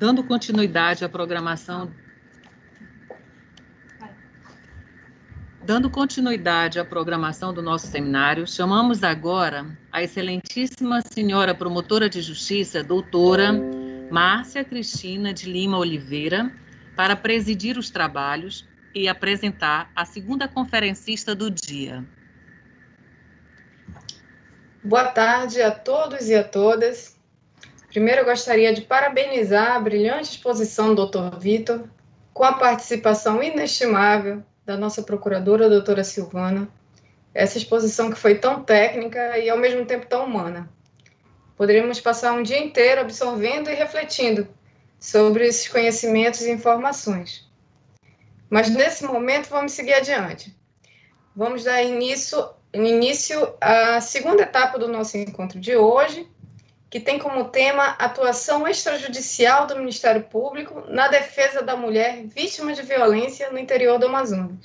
Dando continuidade à programação do nosso seminário, chamamos agora a excelentíssima senhora promotora de justiça, doutora Márcia Cristina de Lima Oliveira, para presidir os trabalhos e apresentar a segunda conferencista do dia. Boa tarde a todos e a todas. Primeiro, eu gostaria de parabenizar a brilhante exposição do Dr. Vitor, com a participação inestimável da nossa procuradora, a doutora Silvana. Essa exposição que foi tão técnica e, ao mesmo tempo, tão humana. Poderíamos passar um dia inteiro absorvendo e refletindo sobre esses conhecimentos e informações. Mas, nesse momento, vamos seguir adiante. Vamos dar início à segunda etapa do nosso encontro de hoje, que tem como tema atuação extrajudicial do Ministério Público na defesa da mulher vítima de violência no interior do Amazonas.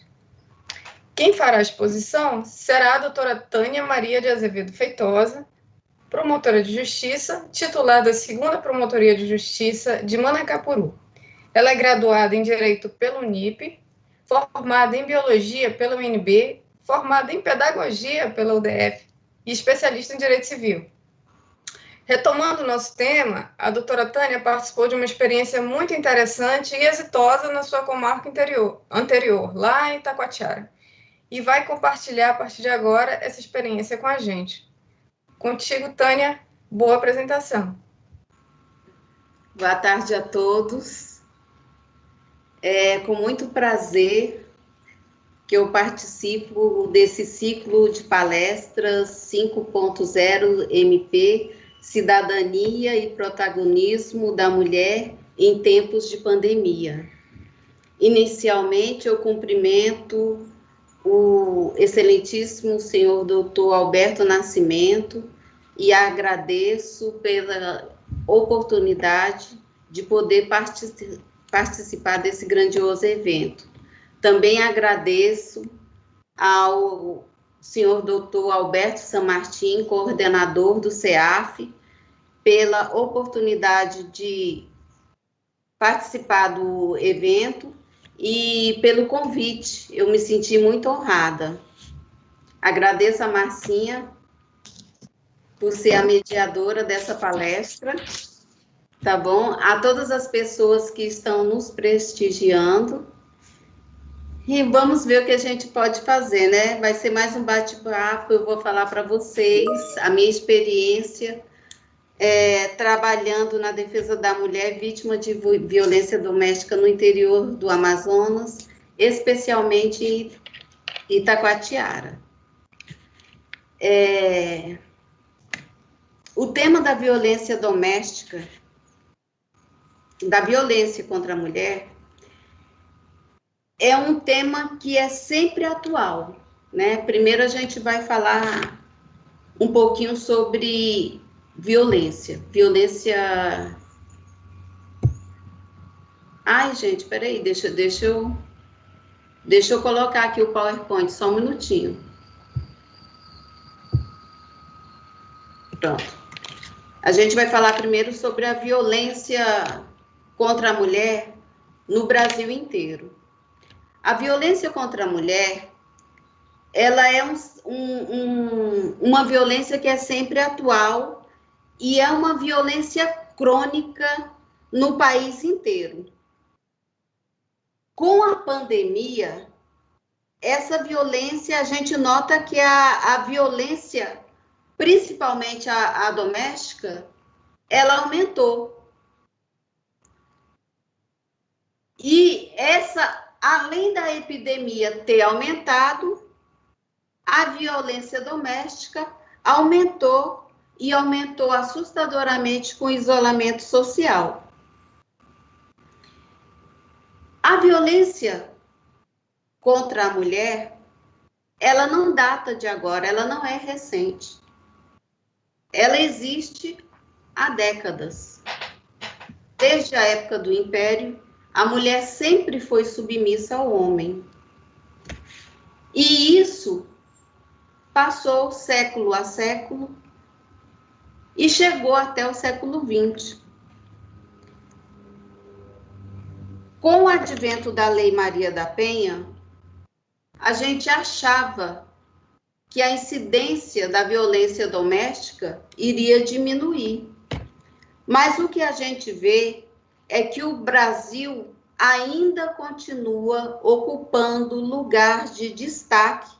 Quem fará a exposição será a doutora Tânia Maria de Azevedo Feitosa, promotora de justiça, titular da 2ª Promotoria de Justiça de Manacapuru. Ela é graduada em Direito pelo UNIP, formada em Biologia pela UNB, formada em Pedagogia pela UDF e especialista em Direito Civil. Retomando o nosso tema, a doutora Tânia participou de uma experiência muito interessante e exitosa na sua comarca anterior, lá em Itacoatiara, e vai compartilhar, a partir de agora, essa experiência com a gente. Contigo, Tânia, boa apresentação. Boa tarde a todos. É com muito prazer que eu participo desse ciclo de palestras 5.0 MP, Cidadania e Protagonismo da Mulher em Tempos de Pandemia. Inicialmente, eu cumprimento o excelentíssimo senhor doutor Alberto Nascimento e agradeço pela oportunidade de poder participar desse grandioso evento. Também agradeço ao senhor doutor Alberto San Martin, coordenador do CEAF, pela oportunidade de participar do evento e pelo convite. Eu me senti muito honrada. Agradeço a Marcinha por ser a mediadora dessa palestra, tá bom? A todas as pessoas que estão nos prestigiando. E vamos ver o que a gente pode fazer, né? Vai ser mais um bate-papo, eu vou falar para vocês a minha experiência trabalhando na defesa da mulher vítima de violência doméstica no interior do Amazonas, especialmente em Itacoatiara. O tema da violência doméstica, da violência contra a mulher, é um tema que é sempre atual, né? Primeiro a gente vai falar um pouquinho sobre violência. Ai, gente, peraí, deixa eu colocar aqui o PowerPoint, só um minutinho. Pronto. A gente vai falar primeiro sobre a violência contra a mulher no Brasil inteiro. A violência contra a mulher, ela é uma violência que é sempre atual e é uma violência crônica no país inteiro. Com a pandemia, essa violência, a gente nota que a violência, principalmente a doméstica, ela aumentou. E além da epidemia ter aumentado, a violência doméstica aumentou e aumentou assustadoramente com o isolamento social. A violência contra a mulher, ela não data de agora, ela não é recente. Ela existe há décadas. Desde a época do Império, a mulher sempre foi submissa ao homem. E isso passou século a século e chegou até o século XX. Com o advento da Lei Maria da Penha, a gente achava que a incidência da violência doméstica iria diminuir. Mas o que a gente vê é que o Brasil ainda continua ocupando lugar de destaque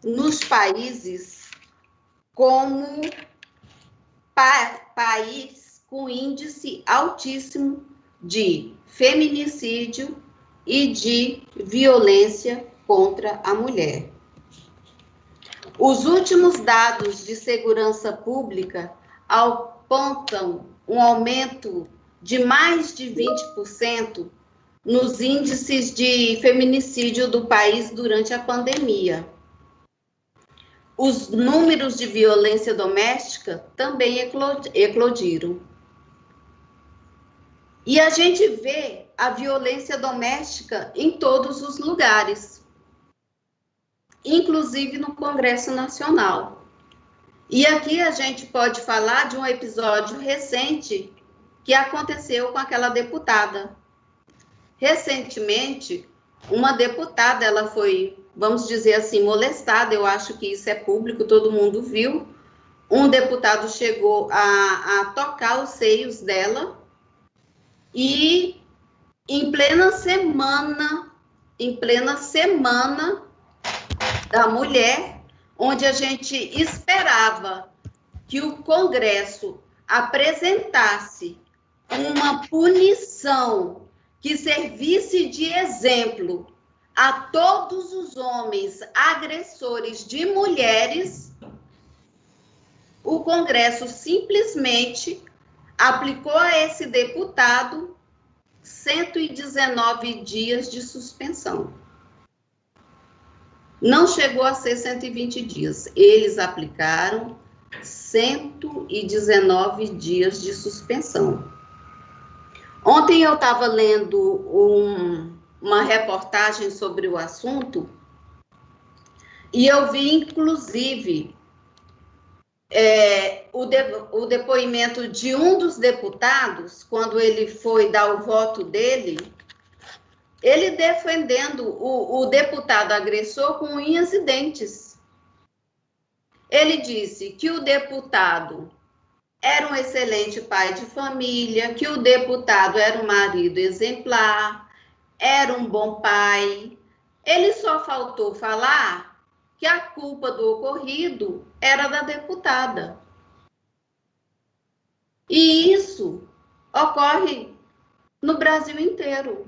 nos países como país com índice altíssimo de feminicídio e de violência contra a mulher. Os últimos dados de segurança pública apontam um aumento de mais de 20% nos índices de feminicídio do país durante a pandemia. Os números de violência doméstica também eclodiram. E a gente vê a violência doméstica em todos os lugares, inclusive no Congresso Nacional. E aqui a gente pode falar de um episódio recente que aconteceu com aquela deputada. Recentemente, uma deputada, ela foi, vamos dizer assim, molestada, eu acho que isso é público, todo mundo viu. Um deputado chegou a tocar os seios dela e em plena semana da mulher, onde a gente esperava que o Congresso apresentasse uma punição que servisse de exemplo a todos os homens agressores de mulheres, o Congresso simplesmente aplicou a esse deputado 119 dias de suspensão. Não chegou a ser 120 dias. Eles aplicaram 119 dias de suspensão. Ontem eu estava lendo uma reportagem sobre o assunto e eu vi, inclusive, o depoimento de um dos deputados, quando ele foi dar o voto dele, ele defendendo o deputado agressor com unhas e dentes. Ele disse que o deputado era um excelente pai de família, que o deputado era um marido exemplar, era um bom pai. Ele só faltou falar que a culpa do ocorrido era da deputada. E isso ocorre no Brasil inteiro.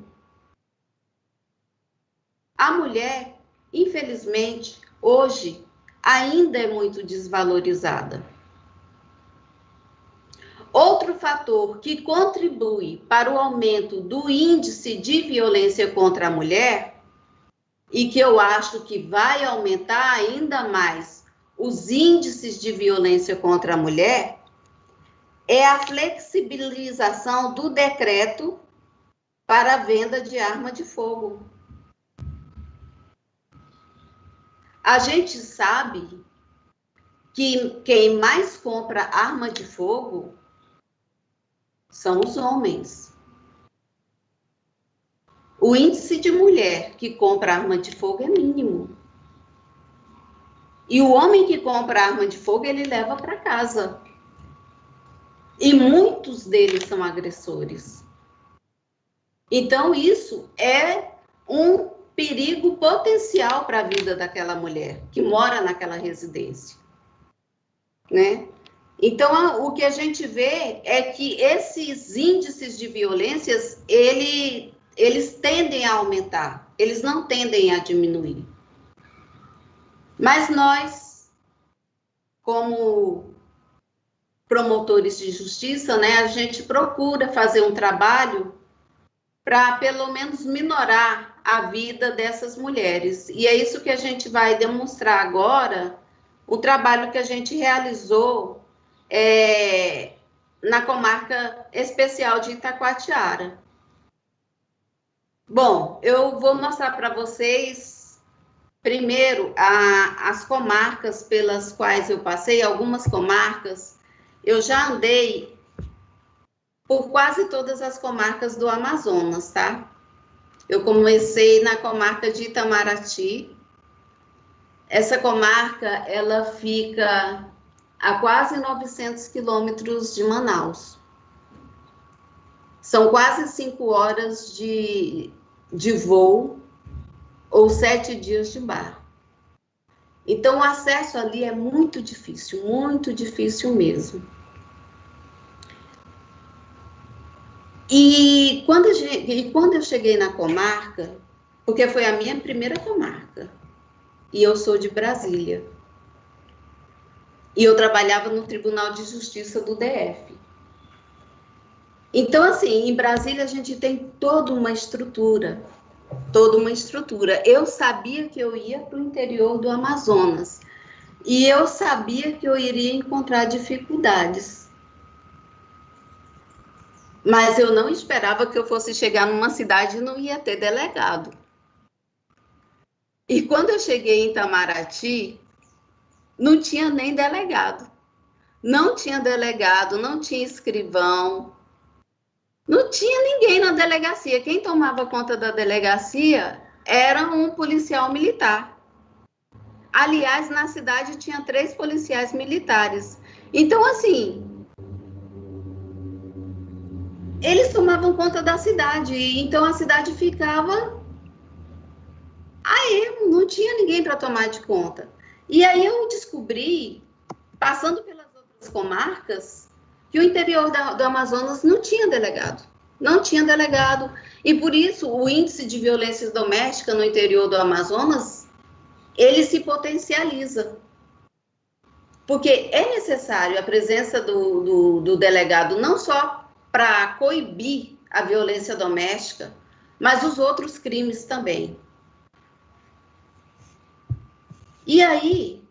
A mulher, infelizmente, hoje, ainda é muito desvalorizada. Outro fator que contribui para o aumento do índice de violência contra a mulher, e que eu acho que vai aumentar ainda mais os índices de violência contra a mulher, é a flexibilização do decreto para a venda de arma de fogo. A gente sabe que quem mais compra arma de fogo são os homens. O índice de mulher que compra arma de fogo é mínimo. E o homem que compra arma de fogo, ele leva para casa. E muitos deles são agressores. Então, isso é um perigo potencial para a vida daquela mulher que mora naquela residência, né? Então, o que a gente vê é que esses índices de violências, eles tendem a aumentar, eles não tendem a diminuir. Mas nós, como promotores de justiça, né, a gente procura fazer um trabalho para, pelo menos, minorar a vida dessas mulheres. E é isso que a gente vai demonstrar agora, o trabalho que a gente realizou na comarca especial de Itacoatiara. Bom, eu vou mostrar para vocês, primeiro, as comarcas pelas quais eu passei, algumas comarcas. Eu já andei por quase todas as comarcas do Amazonas, tá? Eu comecei na comarca de Itamaraty. Essa comarca, ela fica a quase 900 quilômetros de Manaus. São quase 5 horas de voo ou 7 dias de barco. Então, o acesso ali é muito difícil mesmo. E quando eu cheguei na comarca, porque foi a minha primeira comarca, e eu sou de Brasília, e eu trabalhava no Tribunal de Justiça do DF. Então, assim, em Brasília a gente tem toda uma estrutura. Eu sabia que eu ia para o interior do Amazonas, e eu sabia que eu iria encontrar dificuldades. Mas eu não esperava que eu fosse chegar numa cidade e não ia ter delegado. E quando eu cheguei em Itamaraty, não tinha nem delegado. Não tinha delegado, não tinha escrivão, não tinha ninguém na delegacia. Quem tomava conta da delegacia era um policial militar. Aliás, na cidade tinha 3 policiais militares. Então, assim, eles tomavam conta da cidade, então a cidade ficava a ermo, não tinha ninguém para tomar de conta. E aí eu descobri, passando pelas outras comarcas, que o interior do Amazonas não tinha delegado. Não tinha delegado. E por isso o índice de violência doméstica no interior do Amazonas, ele se potencializa. Porque é necessário a presença do delegado não só para coibir a violência doméstica, mas os outros crimes também. E aí,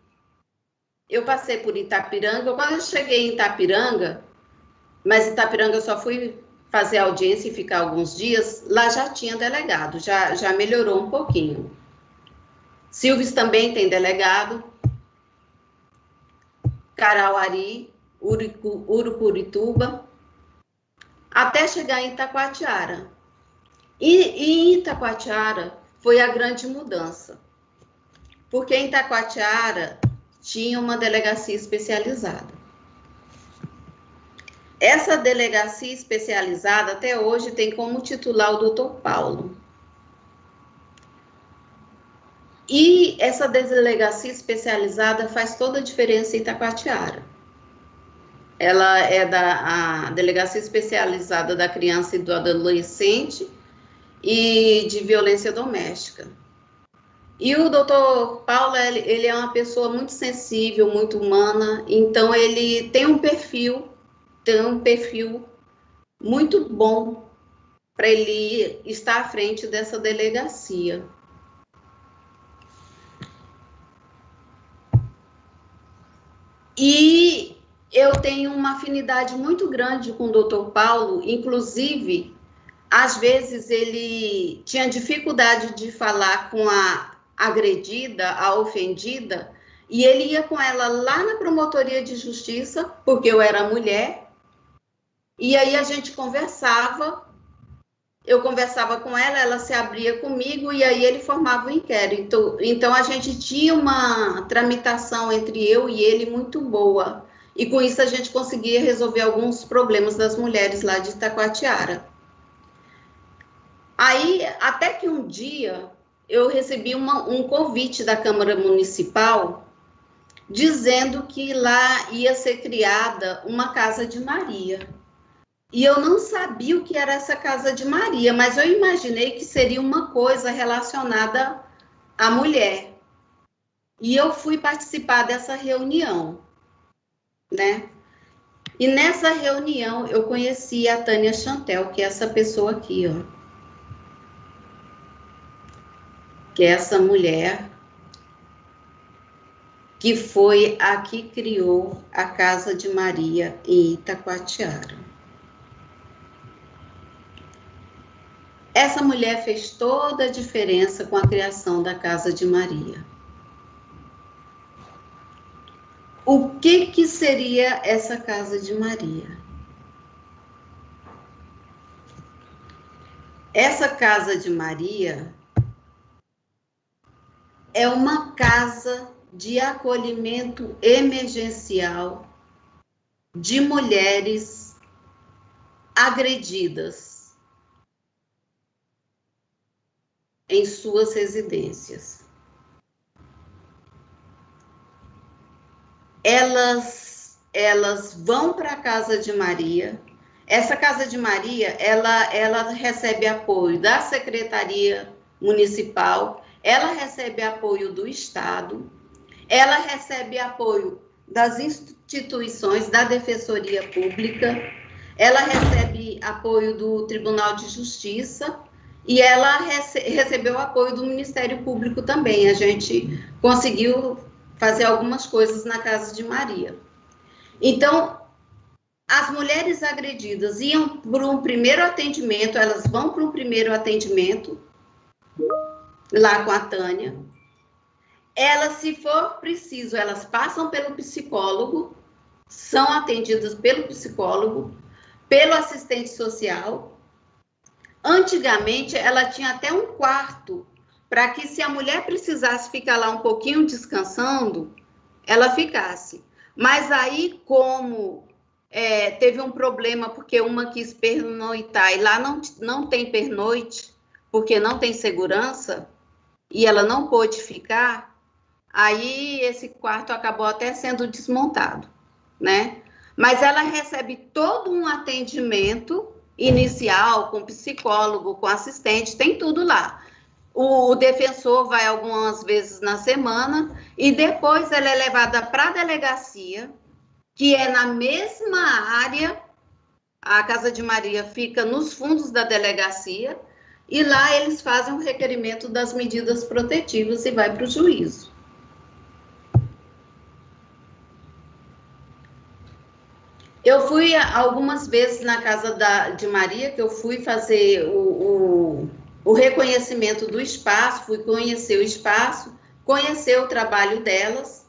eu passei por Itapiranga. Quando eu cheguei em Itapiranga, mas Itapiranga eu só fui fazer audiência e ficar alguns dias, lá já tinha delegado, já melhorou um pouquinho. Silves também tem delegado, Carauari, Urucurituba, até chegar em Itacoatiara. E em Itacoatiara foi a grande mudança, porque em Itacoatiara tinha uma delegacia especializada. Essa delegacia especializada até hoje tem como titular o Dr. Paulo. E essa delegacia especializada faz toda a diferença em Itacoatiara. Ela é a delegacia especializada da criança e do adolescente e de violência doméstica. E o doutor Paulo, ele é uma pessoa muito sensível, muito humana, então ele tem um perfil muito bom para ele estar à frente dessa delegacia. E eu tenho uma afinidade muito grande com o doutor Paulo, inclusive, às vezes ele tinha dificuldade de falar com a agredida, a ofendida, e ele ia com ela lá na promotoria de justiça, porque eu era mulher, e aí a gente conversava, eu conversava com ela, ela se abria comigo, e aí ele formava o inquérito. Então a gente tinha uma tramitação entre eu e ele muito boa, e com isso a gente conseguia resolver alguns problemas das mulheres lá de Itacoatiara. Aí, até que um dia, eu recebi um convite da Câmara Municipal dizendo que lá ia ser criada uma Casa de Maria. E eu não sabia o que era essa Casa de Maria, mas eu imaginei que seria uma coisa relacionada à mulher. E eu fui participar dessa reunião, né? E nessa reunião eu conheci a Tânia Chantel, que é essa pessoa aqui, ó. Que é essa mulher que foi a que criou a Casa de Maria em Itacoatiara. Essa mulher fez toda a diferença com a criação da Casa de Maria. O que seria essa Casa de Maria? Essa Casa de Maria é uma casa de acolhimento emergencial de mulheres agredidas em suas residências. Elas vão para a Casa de Maria. Essa Casa de Maria, ela recebe apoio da Secretaria Municipal, ela recebe apoio do Estado, ela recebe apoio das instituições da Defensoria Pública, ela recebe apoio do Tribunal de Justiça e ela recebeu apoio do Ministério Público também. A gente conseguiu fazer algumas coisas na Casa de Maria. Então, as mulheres agredidas iam para um primeiro atendimento, elas vão para um primeiro atendimento, lá com a Tânia. Elas, se for preciso, elas passam pelo psicólogo, são atendidas pelo psicólogo, pelo assistente social. Antigamente, ela tinha até um quarto, para que se a mulher precisasse ficar lá um pouquinho descansando, ela ficasse. Mas aí, como teve um problema, porque uma quis pernoitar, e lá não tem pernoite, porque não tem segurança, e ela não pôde ficar, aí esse quarto acabou até sendo desmontado, né? Mas ela recebe todo um atendimento inicial, com psicólogo, com assistente, tem tudo lá. O defensor vai algumas vezes na semana e depois ela é levada para a delegacia, que é na mesma área. A Casa de Maria fica nos fundos da delegacia e lá eles fazem o requerimento das medidas protetivas e vai para o juízo. Eu fui algumas vezes na Casa de Maria, que eu fui fazer o reconhecimento do espaço, fui conhecer o espaço, conhecer o trabalho delas.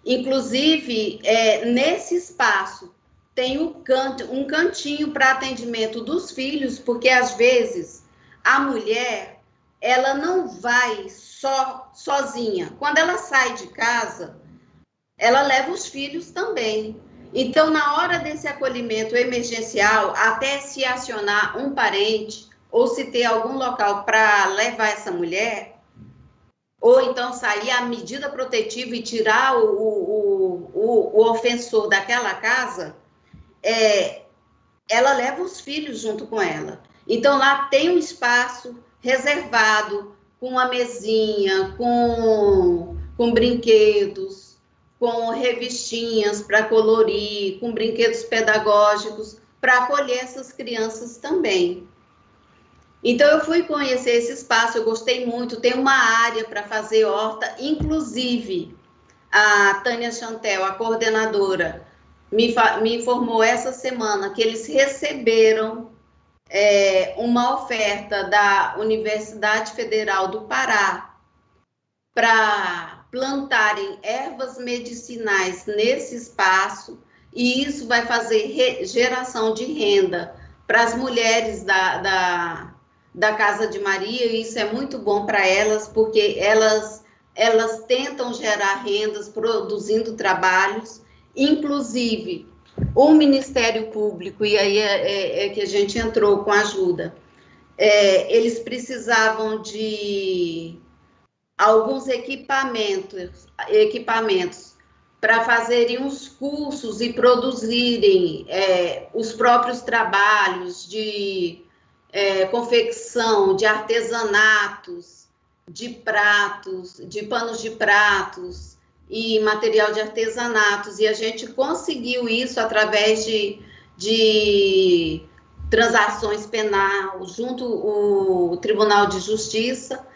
Inclusive, nesse espaço tem um cantinho para atendimento dos filhos, porque às vezes a mulher, ela não vai sozinha. Quando ela sai de casa, ela leva os filhos também. Então, na hora desse acolhimento emergencial, até se acionar um parente, ou se ter algum local para levar essa mulher, ou então sair a medida protetiva e tirar o ofensor daquela casa, ela leva os filhos junto com ela. Então, lá tem um espaço reservado, com uma mesinha, com brinquedos, com revistinhas para colorir, com brinquedos pedagógicos, para acolher essas crianças também. Então, eu fui conhecer esse espaço, eu gostei muito, tem uma área para fazer horta, inclusive, a Tânia Chantel, a coordenadora, me informou essa semana que eles receberam uma oferta da Universidade Federal do Pará para plantarem ervas medicinais nesse espaço, e isso vai fazer geração de renda para as mulheres da Casa de Maria, e isso é muito bom para elas, porque elas tentam gerar rendas, produzindo trabalhos, inclusive o Ministério Público, e aí é que a gente entrou com ajuda, eles precisavam de alguns equipamentos para fazerem os cursos e produzirem os próprios trabalhos de confecção, de artesanatos, de pratos, de panos de pratos e material de artesanatos. E a gente conseguiu isso através de transações penais junto ao Tribunal de Justiça,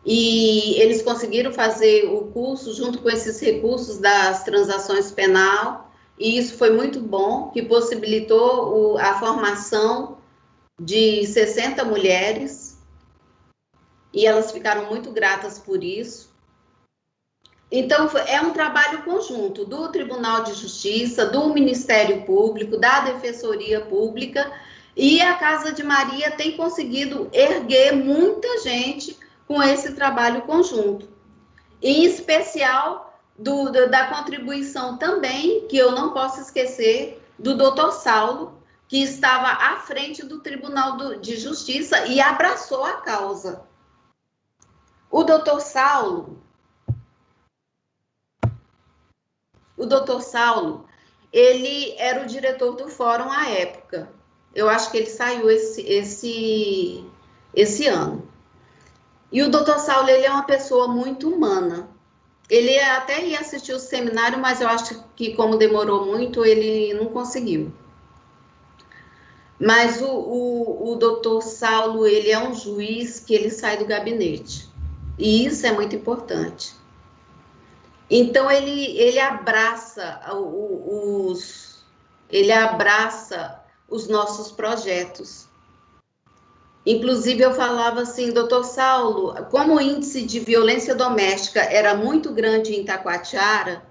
e eles conseguiram fazer o curso junto com esses recursos das transações penal, e isso foi muito bom, que possibilitou a formação de 60 mulheres, e elas ficaram muito gratas por isso. Então, é um trabalho conjunto do Tribunal de Justiça, do Ministério Público, da Defensoria Pública E a Casa de Maria tem conseguido erguer muita gente com esse trabalho conjunto. Em especial da contribuição também, que eu não posso esquecer, do doutor Saulo, que estava à frente do Tribunal de Justiça e abraçou a causa. O doutor Saulo, ele era o diretor do fórum à época. Eu acho que ele saiu esse ano. E o doutor Saulo, ele é uma pessoa muito humana. Ele até ia assistir o seminário, mas eu acho que como demorou muito, ele não conseguiu. Mas o doutor Saulo, ele é um juiz que ele sai do gabinete. E isso é muito importante. Então, ele abraça os nossos projetos. Inclusive, eu falava assim, doutor Saulo, como o índice de violência doméstica era muito grande em Itacoatiara,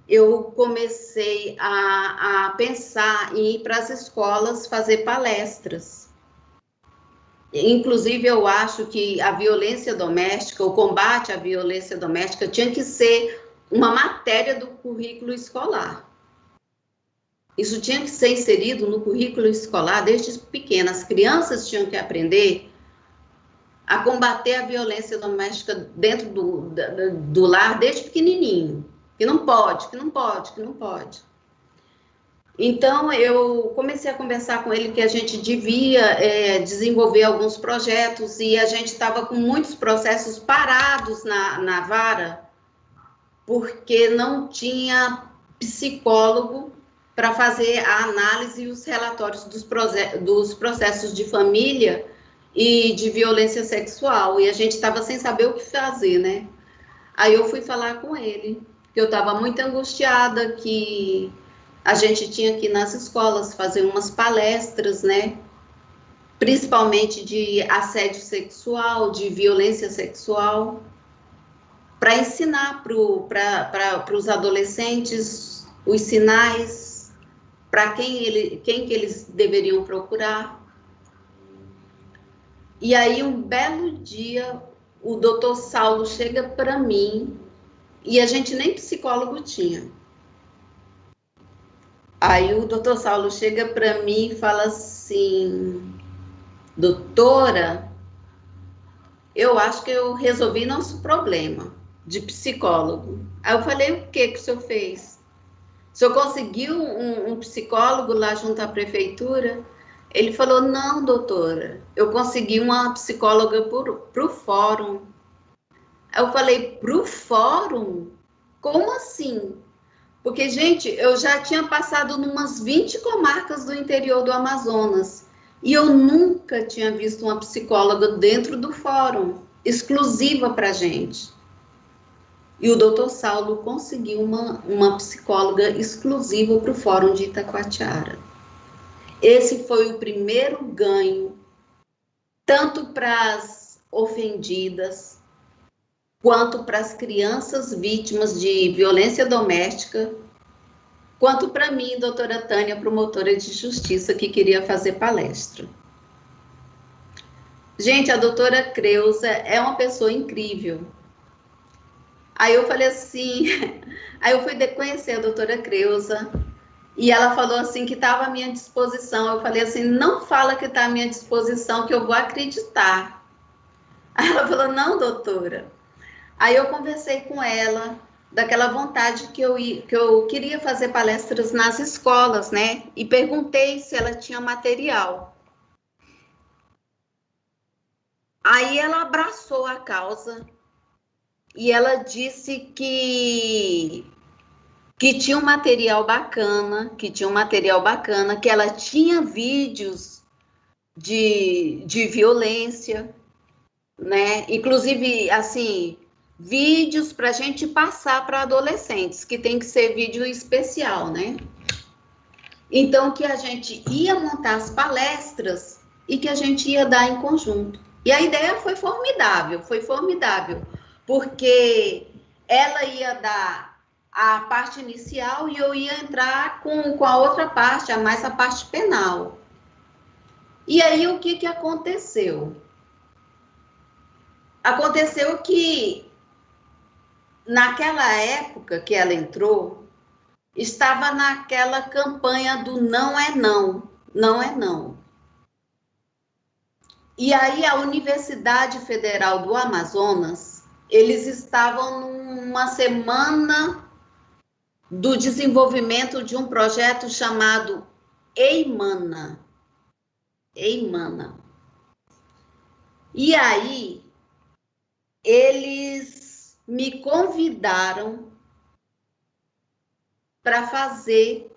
eu comecei a pensar em ir para as escolas fazer palestras. Inclusive, eu acho que a violência doméstica, o combate à violência doméstica, tinha que ser uma matéria do currículo escolar. Isso tinha que ser inserido no currículo escolar desde pequenas. As crianças tinham que aprender a combater a violência doméstica dentro do lar desde pequenininho. Que não pode. Então, eu comecei a conversar com ele que a gente devia desenvolver alguns projetos e a gente estava com muitos processos parados na vara porque não tinha psicólogo para fazer a análise e os relatórios dos processos de família e de violência sexual. E a gente estava sem saber o que fazer, né? Aí eu fui falar com ele, que eu estava muito angustiada, que a gente tinha que ir nas escolas fazer umas palestras, né? Principalmente de assédio sexual, de violência sexual, para ensinar para os adolescentes os sinais, para quem que eles deveriam procurar. E aí, um belo dia, o doutor Saulo chega para mim, e a gente nem psicólogo tinha. Aí o doutor Saulo chega para mim e fala assim, doutora, eu acho que eu resolvi nosso problema de psicólogo. Aí eu falei, o que o senhor fez? O senhor conseguiu um psicólogo lá junto à prefeitura? Ele falou, não, doutora, eu consegui uma psicóloga para o fórum. Aí eu falei, para o fórum? Como assim? Porque, gente, eu já tinha passado numas 20 comarcas do interior do Amazonas e eu nunca tinha visto uma psicóloga dentro do fórum, exclusiva para gente. E o doutor Saulo conseguiu uma psicóloga exclusiva para o fórum de Itacoatiara. Esse foi o primeiro ganho, tanto para as ofendidas, quanto para as crianças vítimas de violência doméstica, quanto para mim, doutora Tânia, promotora de justiça, que queria fazer palestra. Gente, a doutora Creuza é uma pessoa incrível. Aí eu falei assim, aí eu fui conhecer a doutora Creuza, e ela falou assim que estava à minha disposição. Eu falei assim, não fala que está à minha disposição, que eu vou acreditar. Aí ela falou, não, doutora. Aí eu conversei com ela, daquela vontade que eu queria fazer palestras nas escolas, né? E perguntei se ela tinha material. Aí ela abraçou a causa e ela disse que tinha um material bacana, que ela tinha vídeos de violência, né? Inclusive, assim, vídeos para a gente passar para adolescentes, que tem que ser vídeo especial, né? Então, que a gente ia montar as palestras e que a gente ia dar em conjunto. E a ideia foi formidável, porque ela ia dar a parte inicial e eu ia entrar com a outra parte, mais a parte penal. E aí, o que aconteceu? Aconteceu que, naquela época que ela entrou, estava naquela campanha do não é não, não é não. E aí, a Universidade Federal do Amazonas, eles estavam numa semana do desenvolvimento de um projeto chamado EIMANA. EIMANA. E aí, eles me convidaram para fazer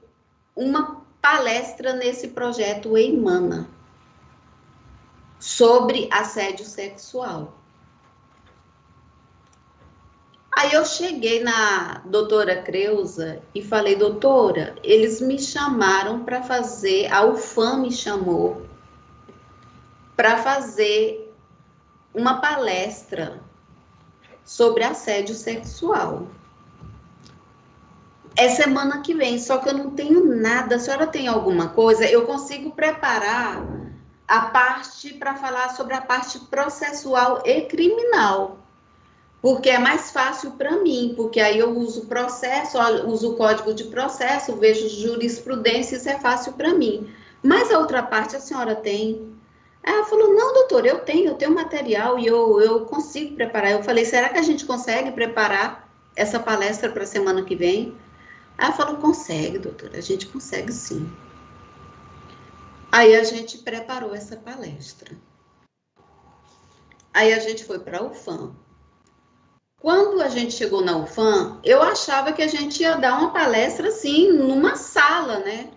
uma palestra nesse projeto EIMANA sobre assédio sexual. Aí eu cheguei na doutora Creuza e falei, doutora, eles me chamaram para fazer, a UFAM me chamou para fazer uma palestra sobre assédio sexual. É semana que vem, só que eu não tenho nada. A senhora tem alguma coisa? Eu consigo preparar a parte para falar sobre a parte processual e criminal. Porque é mais fácil para mim, porque aí eu uso processo, uso o código de processo, vejo jurisprudência, isso é fácil para mim. Mas a outra parte a senhora tem? Aí ela falou, não, doutora, eu tenho material e eu consigo preparar. Eu falei, será que a gente consegue preparar essa palestra para a semana que vem? Aí ela falou, consegue, doutora, a gente consegue sim. Aí a gente preparou essa palestra. Aí a gente foi para a UFAM. Quando a gente chegou na UFAM, eu achava que a gente ia dar uma palestra assim, numa sala, né?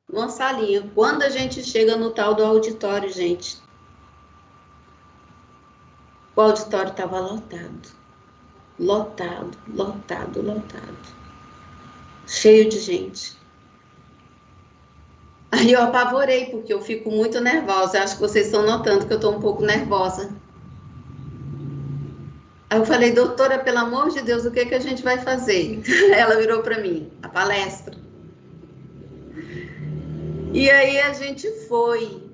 Numa salinha. Quando a gente chega no tal do auditório, gente, o auditório estava lotado. Lotado, lotado, lotado. Cheio de gente. Aí eu apavorei, porque eu fico muito nervosa. Acho que vocês estão notando que eu estou um pouco nervosa. Aí eu falei, doutora, pelo amor de Deus, o que a gente vai fazer? Ela virou para mim, a palestra. E aí a gente foi.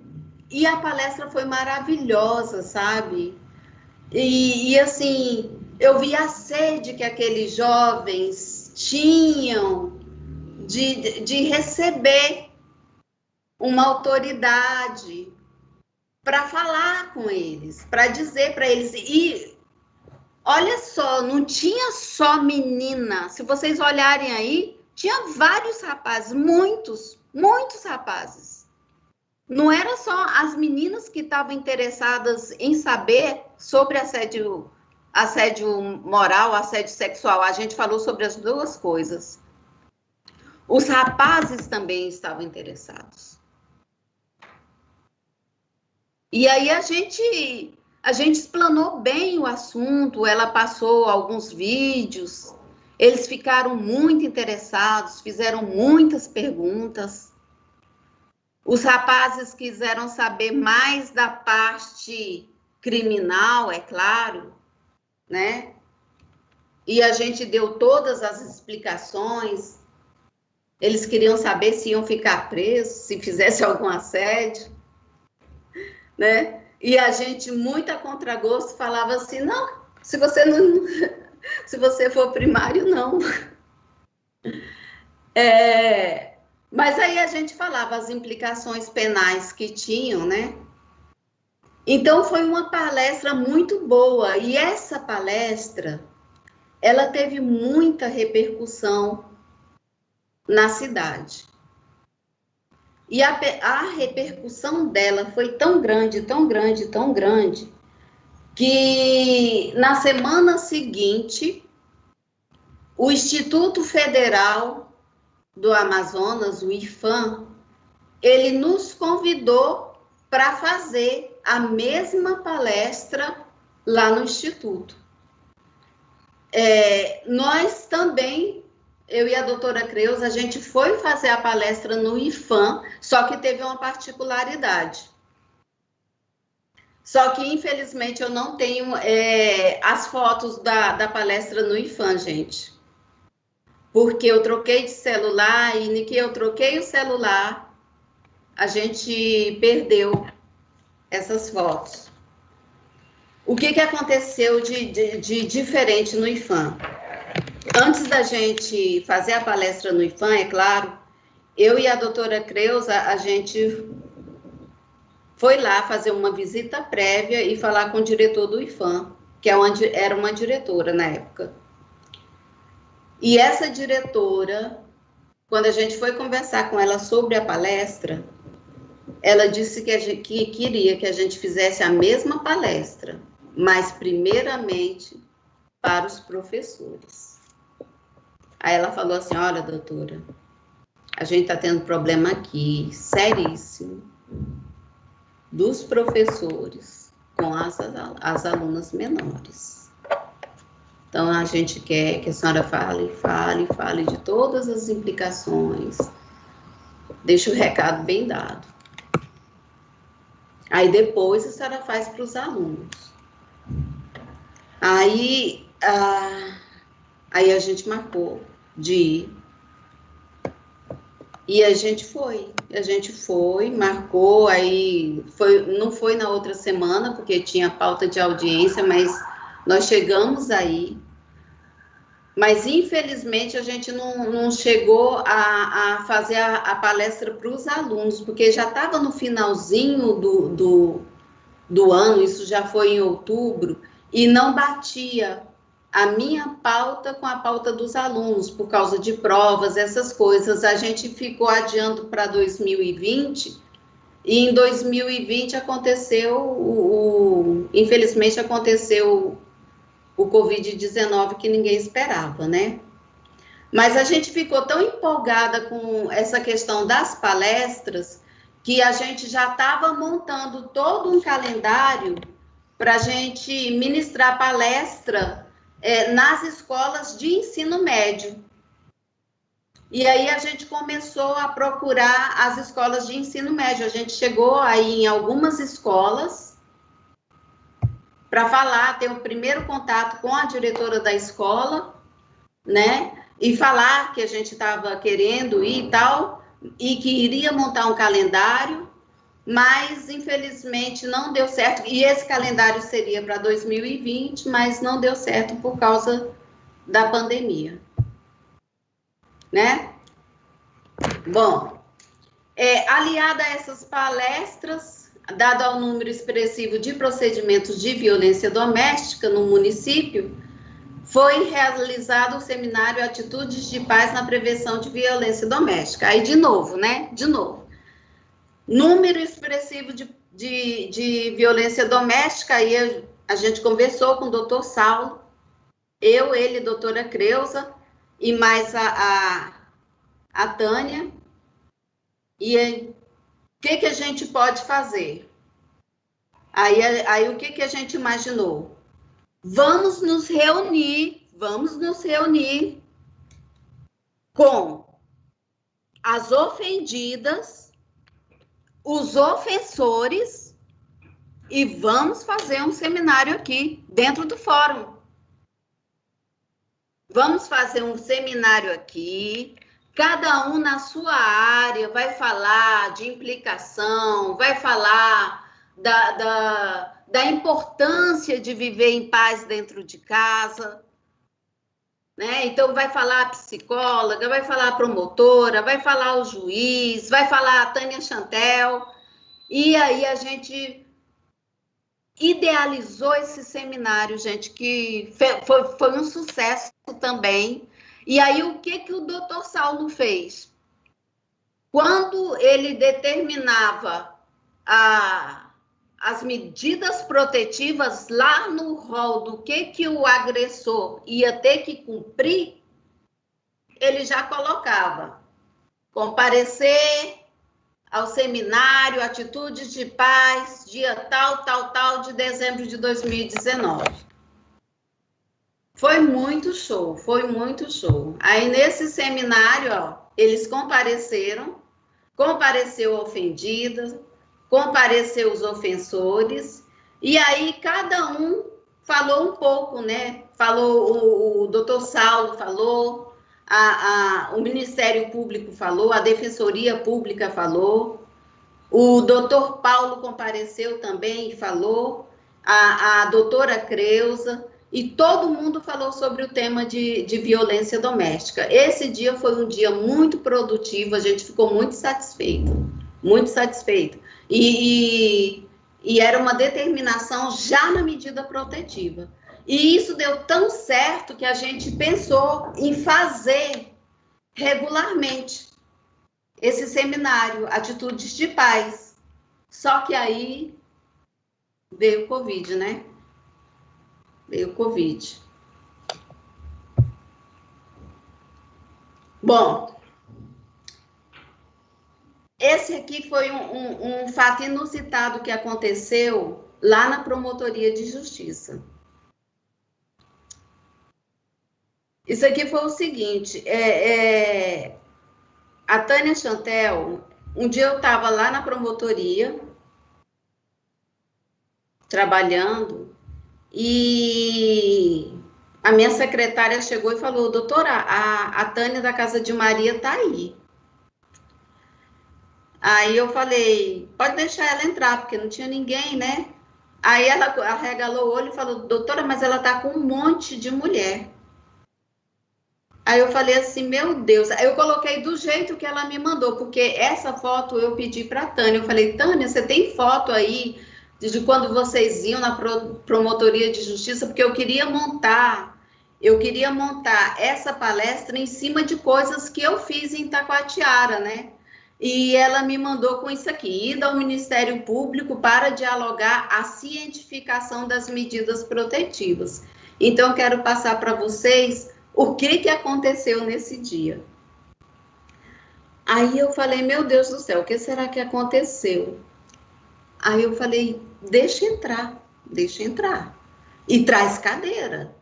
E a palestra foi maravilhosa, sabe? E assim, eu vi a sede que aqueles jovens tinham de receber uma autoridade para falar com eles, para dizer para eles. E olha só, não tinha só menina. Se vocês olharem aí, tinha vários rapazes, muitos rapazes. Não era só as meninas que estavam interessadas em saber sobre assédio moral, assédio sexual. A gente falou sobre as duas coisas. Os rapazes também estavam interessados. E aí a gente explanou bem o assunto, ela passou alguns vídeos, eles ficaram muito interessados, fizeram muitas perguntas. Os rapazes quiseram saber mais da parte criminal, é claro, né? E a gente deu todas as explicações. Eles queriam saber se iam ficar presos, se fizesse algum assédio, né? E a gente, muito a contragosto, falava assim, não, se você for primário, não. Mas aí a gente falava as implicações penais que tinham, né? Então, foi uma palestra muito boa. E essa palestra, ela teve muita repercussão na cidade. E a repercussão dela foi tão grande, tão grande, tão grande, que na semana seguinte, o Instituto Federal do Amazonas, o IFAM, ele nos convidou para fazer a mesma palestra lá no Instituto. Nós também, eu e a doutora Creuza, a gente foi fazer a palestra no IFAM, só que teve uma particularidade. Só que, infelizmente, eu não tenho as fotos da palestra no IFAM, gente. Porque eu troquei de celular e no que eu troquei o celular, a gente perdeu essas fotos. O que aconteceu de diferente no IFAM? Antes da gente fazer a palestra no IFAM, é claro, eu e a doutora Creuza, a gente foi lá fazer uma visita prévia e falar com o diretor do IFAM, que era uma diretora na época. E essa diretora, quando a gente foi conversar com ela sobre a palestra, ela disse que queria que a gente fizesse a mesma palestra, mas primeiramente para os professores. Aí ela falou assim, olha, doutora, a gente está tendo problema aqui, seríssimo, dos professores com as alunas menores. Então, a gente quer que a senhora fale de todas as implicações, deixe o recado bem dado. Aí, depois, a senhora faz para os alunos. Aí a gente marcou de ir. E a gente foi, marcou, aí não foi na outra semana, porque tinha pauta de audiência, mas nós chegamos aí. Mas, infelizmente, a gente não chegou a fazer a palestra para os alunos, porque já estava no finalzinho do ano, isso já foi em outubro, e não batia a minha pauta com a pauta dos alunos, por causa de provas, essas coisas. A gente ficou adiando para 2020, e em 2020 aconteceu, infelizmente aconteceu o Covid-19 que ninguém esperava, né? Mas a gente ficou tão empolgada com essa questão das palestras, que a gente já estava montando todo um calendário para a gente ministrar palestra nas escolas de ensino médio. E aí a gente começou a procurar as escolas de ensino médio. A gente chegou aí em algumas escolas para falar, ter o primeiro contato com a diretora da escola, né? E falar que a gente estava querendo ir e tal, e que iria montar um calendário, mas infelizmente não deu certo. E esse calendário seria para 2020, mas não deu certo por causa da pandemia, né? Bom, aliada a essas palestras, dado ao número expressivo de procedimentos de violência doméstica no município, foi realizado o seminário Atitudes de Paz na Prevenção de Violência Doméstica. Aí, de novo, né? De novo. Número expressivo de violência doméstica, aí a gente conversou com o doutor Saulo, ele, doutora Creuza, e mais a Tânia. E aí, o que a gente pode fazer? Aí o que a gente imaginou? Vamos nos reunir com as ofendidas, os ofensores, e vamos fazer um seminário aqui, dentro do fórum. Vamos fazer um seminário aqui, cada um na sua área vai falar de implicação, vai falar da importância de viver em paz dentro de casa, né? Então, vai falar a psicóloga, vai falar a promotora, vai falar o juiz, vai falar a Tânia Chantel, e aí a gente idealizou esse seminário, gente, que foi um sucesso também. E aí, o que o doutor Saulo fez? Quando ele determinava as medidas protetivas lá no rol do que o agressor ia ter que cumprir, ele já colocava comparecer ao seminário Atitudes de Paz, dia tal de dezembro de 2019. Foi muito show, foi muito show. Aí, nesse seminário, ó, eles compareceram, compareceu a ofendida, compareceu os ofensores, e aí cada um falou um pouco, né? Falou, o doutor Saulo falou, o Ministério Público falou, a Defensoria Pública falou, O doutor Paulo compareceu também e falou, a doutora Creuza, e todo mundo falou sobre o tema de violência doméstica. Esse dia foi um dia muito produtivo, a gente ficou muito satisfeito, muito satisfeito. E era uma determinação já na medida protetiva. E isso deu tão certo que a gente pensou em fazer regularmente esse seminário, Atitudes de Paz. Só que aí veio o Covid, né? Veio o Covid. Bom, esse aqui foi um fato inusitado que aconteceu lá na Promotoria de Justiça. Isso aqui foi o seguinte, a Tânia Chantel, um dia eu estava lá na promotoria, trabalhando, e a minha secretária chegou e falou, doutora, a Tânia da Casa de Maria está aí. Aí eu falei, pode deixar ela entrar, porque não tinha ninguém, né? Aí ela arregalou o olho e falou, doutora, mas ela está com um monte de mulher. Aí eu falei assim, meu Deus, aí eu coloquei do jeito que ela me mandou, porque essa foto eu pedi para a Tânia, eu falei, Tânia, você tem foto aí de quando vocês iam na Promotoria de Justiça, porque eu queria montar essa palestra em cima de coisas que eu fiz em Taquatiara, né? E ela me mandou com isso aqui, ida ao Ministério Público para dialogar a cientificação das medidas protetivas. Então, eu quero passar para vocês o que aconteceu nesse dia. Aí eu falei, meu Deus do céu, o que será que aconteceu? Aí eu falei, deixa entrar. E traz cadeira.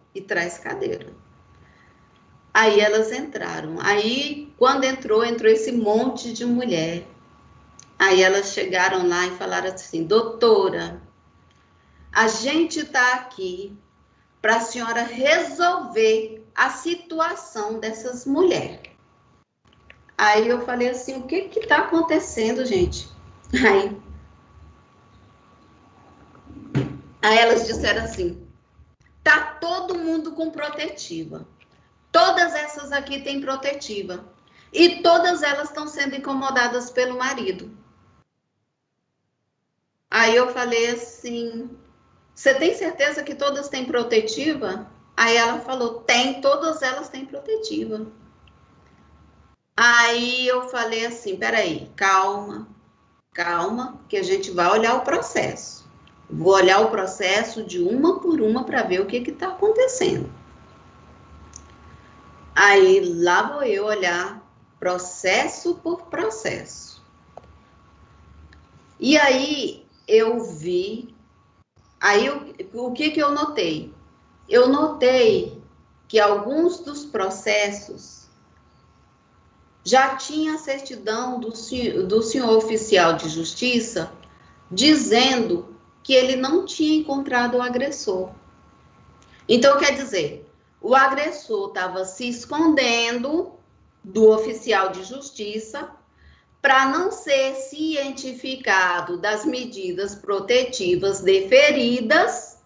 Aí elas entraram. Aí, quando entrou esse monte de mulher. Aí elas chegaram lá e falaram assim, doutora, a gente está aqui para a senhora resolver a situação dessas mulheres. Aí eu falei assim, o que está acontecendo, gente? Aí elas disseram assim, tá todo mundo com protetiva. Todas essas aqui têm protetiva. E todas elas estão sendo incomodadas pelo marido. Aí eu falei assim, você tem certeza que todas têm protetiva? Aí ela falou, tem, todas elas têm protetiva. Aí eu falei assim, peraí, calma, que a gente vai olhar o processo. Vou olhar o processo de uma por uma para ver o que está acontecendo. Aí lá vou eu olhar processo por processo. E aí eu vi, aí o que eu notei? Eu notei que alguns dos processos já tinha a certidão do senhor oficial de justiça dizendo que ele não tinha encontrado o agressor. Então, quer dizer, o agressor estava se escondendo do oficial de justiça para não ser cientificado das medidas protetivas deferidas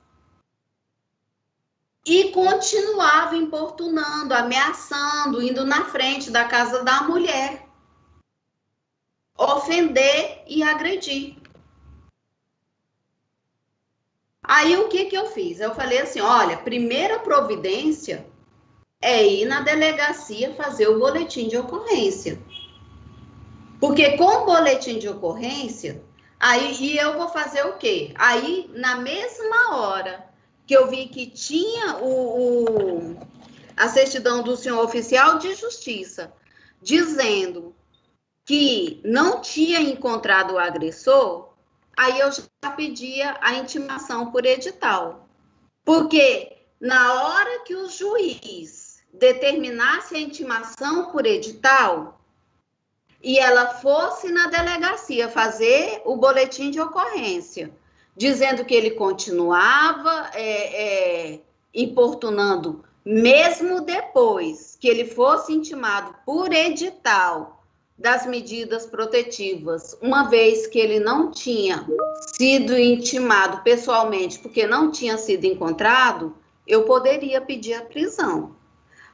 e continuava importunando, ameaçando, indo na frente da casa da mulher, ofender e agredir. Aí, o que eu fiz? Eu falei assim, olha, primeira providência é ir na delegacia fazer o boletim de ocorrência. Porque com o boletim de ocorrência, aí eu vou fazer o quê? Aí, na mesma hora que eu vi que tinha a certidão do senhor oficial de justiça dizendo que não tinha encontrado o agressor, aí eu já pedia a intimação por edital. Porque na hora que o juiz determinasse a intimação por edital e ela fosse na delegacia fazer o boletim de ocorrência, dizendo que ele continuava importunando, mesmo depois que ele fosse intimado por edital das medidas protetivas, uma vez que ele não tinha sido intimado pessoalmente, porque não tinha sido encontrado, eu poderia pedir a prisão.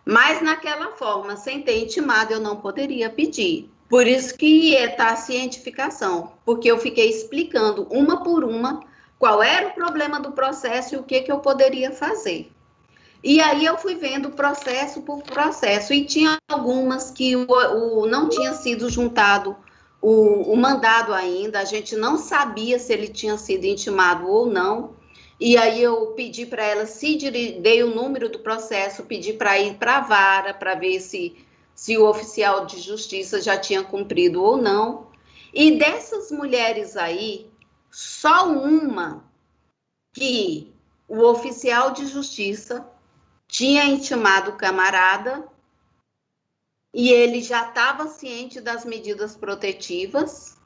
Mas naquela forma, sem ter intimado, eu não poderia pedir. Por isso que está a cientificação, porque eu fiquei explicando uma por uma qual era o problema do processo e o que eu poderia fazer. E aí eu fui vendo processo por processo, e tinha algumas que não tinha sido juntado o mandado ainda, a gente não sabia se ele tinha sido intimado ou não, e aí eu pedi para ela, dei o número do processo, pedi para ir para a vara, para ver se o oficial de justiça já tinha cumprido ou não. E dessas mulheres aí, só uma que o oficial de justiça tinha intimado o camarada e ele já estava ciente das medidas protetivas,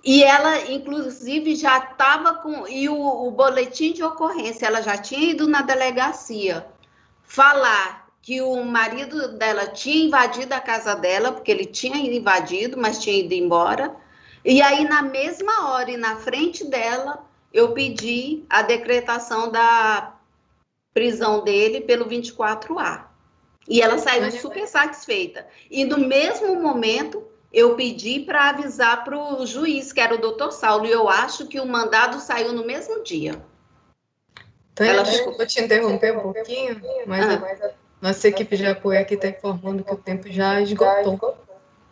e ela, inclusive, já estava com... E o boletim de ocorrência, ela já tinha ido na delegacia falar que o marido dela tinha invadido a casa dela, porque ele tinha invadido, mas tinha ido embora. E aí, na mesma hora e na frente dela, eu pedi a decretação da prisão dele pelo 24A. E ela saiu super satisfeita. E no mesmo momento, eu pedi para avisar para o juiz, que era o doutor Saulo, e eu acho que o mandado saiu no mesmo dia. Tânia, desculpa te interromper um pouquinho, mas a nossa equipe de apoio aqui está informando que o tempo já esgotou.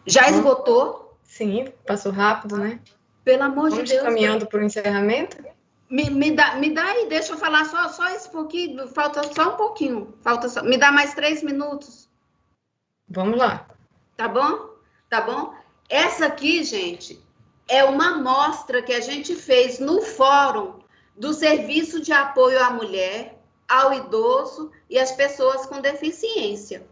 Já esgotou? Sim, passou rápido, né? Pelo amor de Deus. Deus. Vamos caminhando para o encerramento? Me dá aí, deixa eu falar só esse pouquinho, falta só um pouquinho. Me dá mais 3 minutos. Vamos lá. Tá bom? Tá bom? Essa aqui, gente, é uma amostra que a gente fez no fórum do Serviço de Apoio à Mulher, ao Idoso e às Pessoas com Deficiência.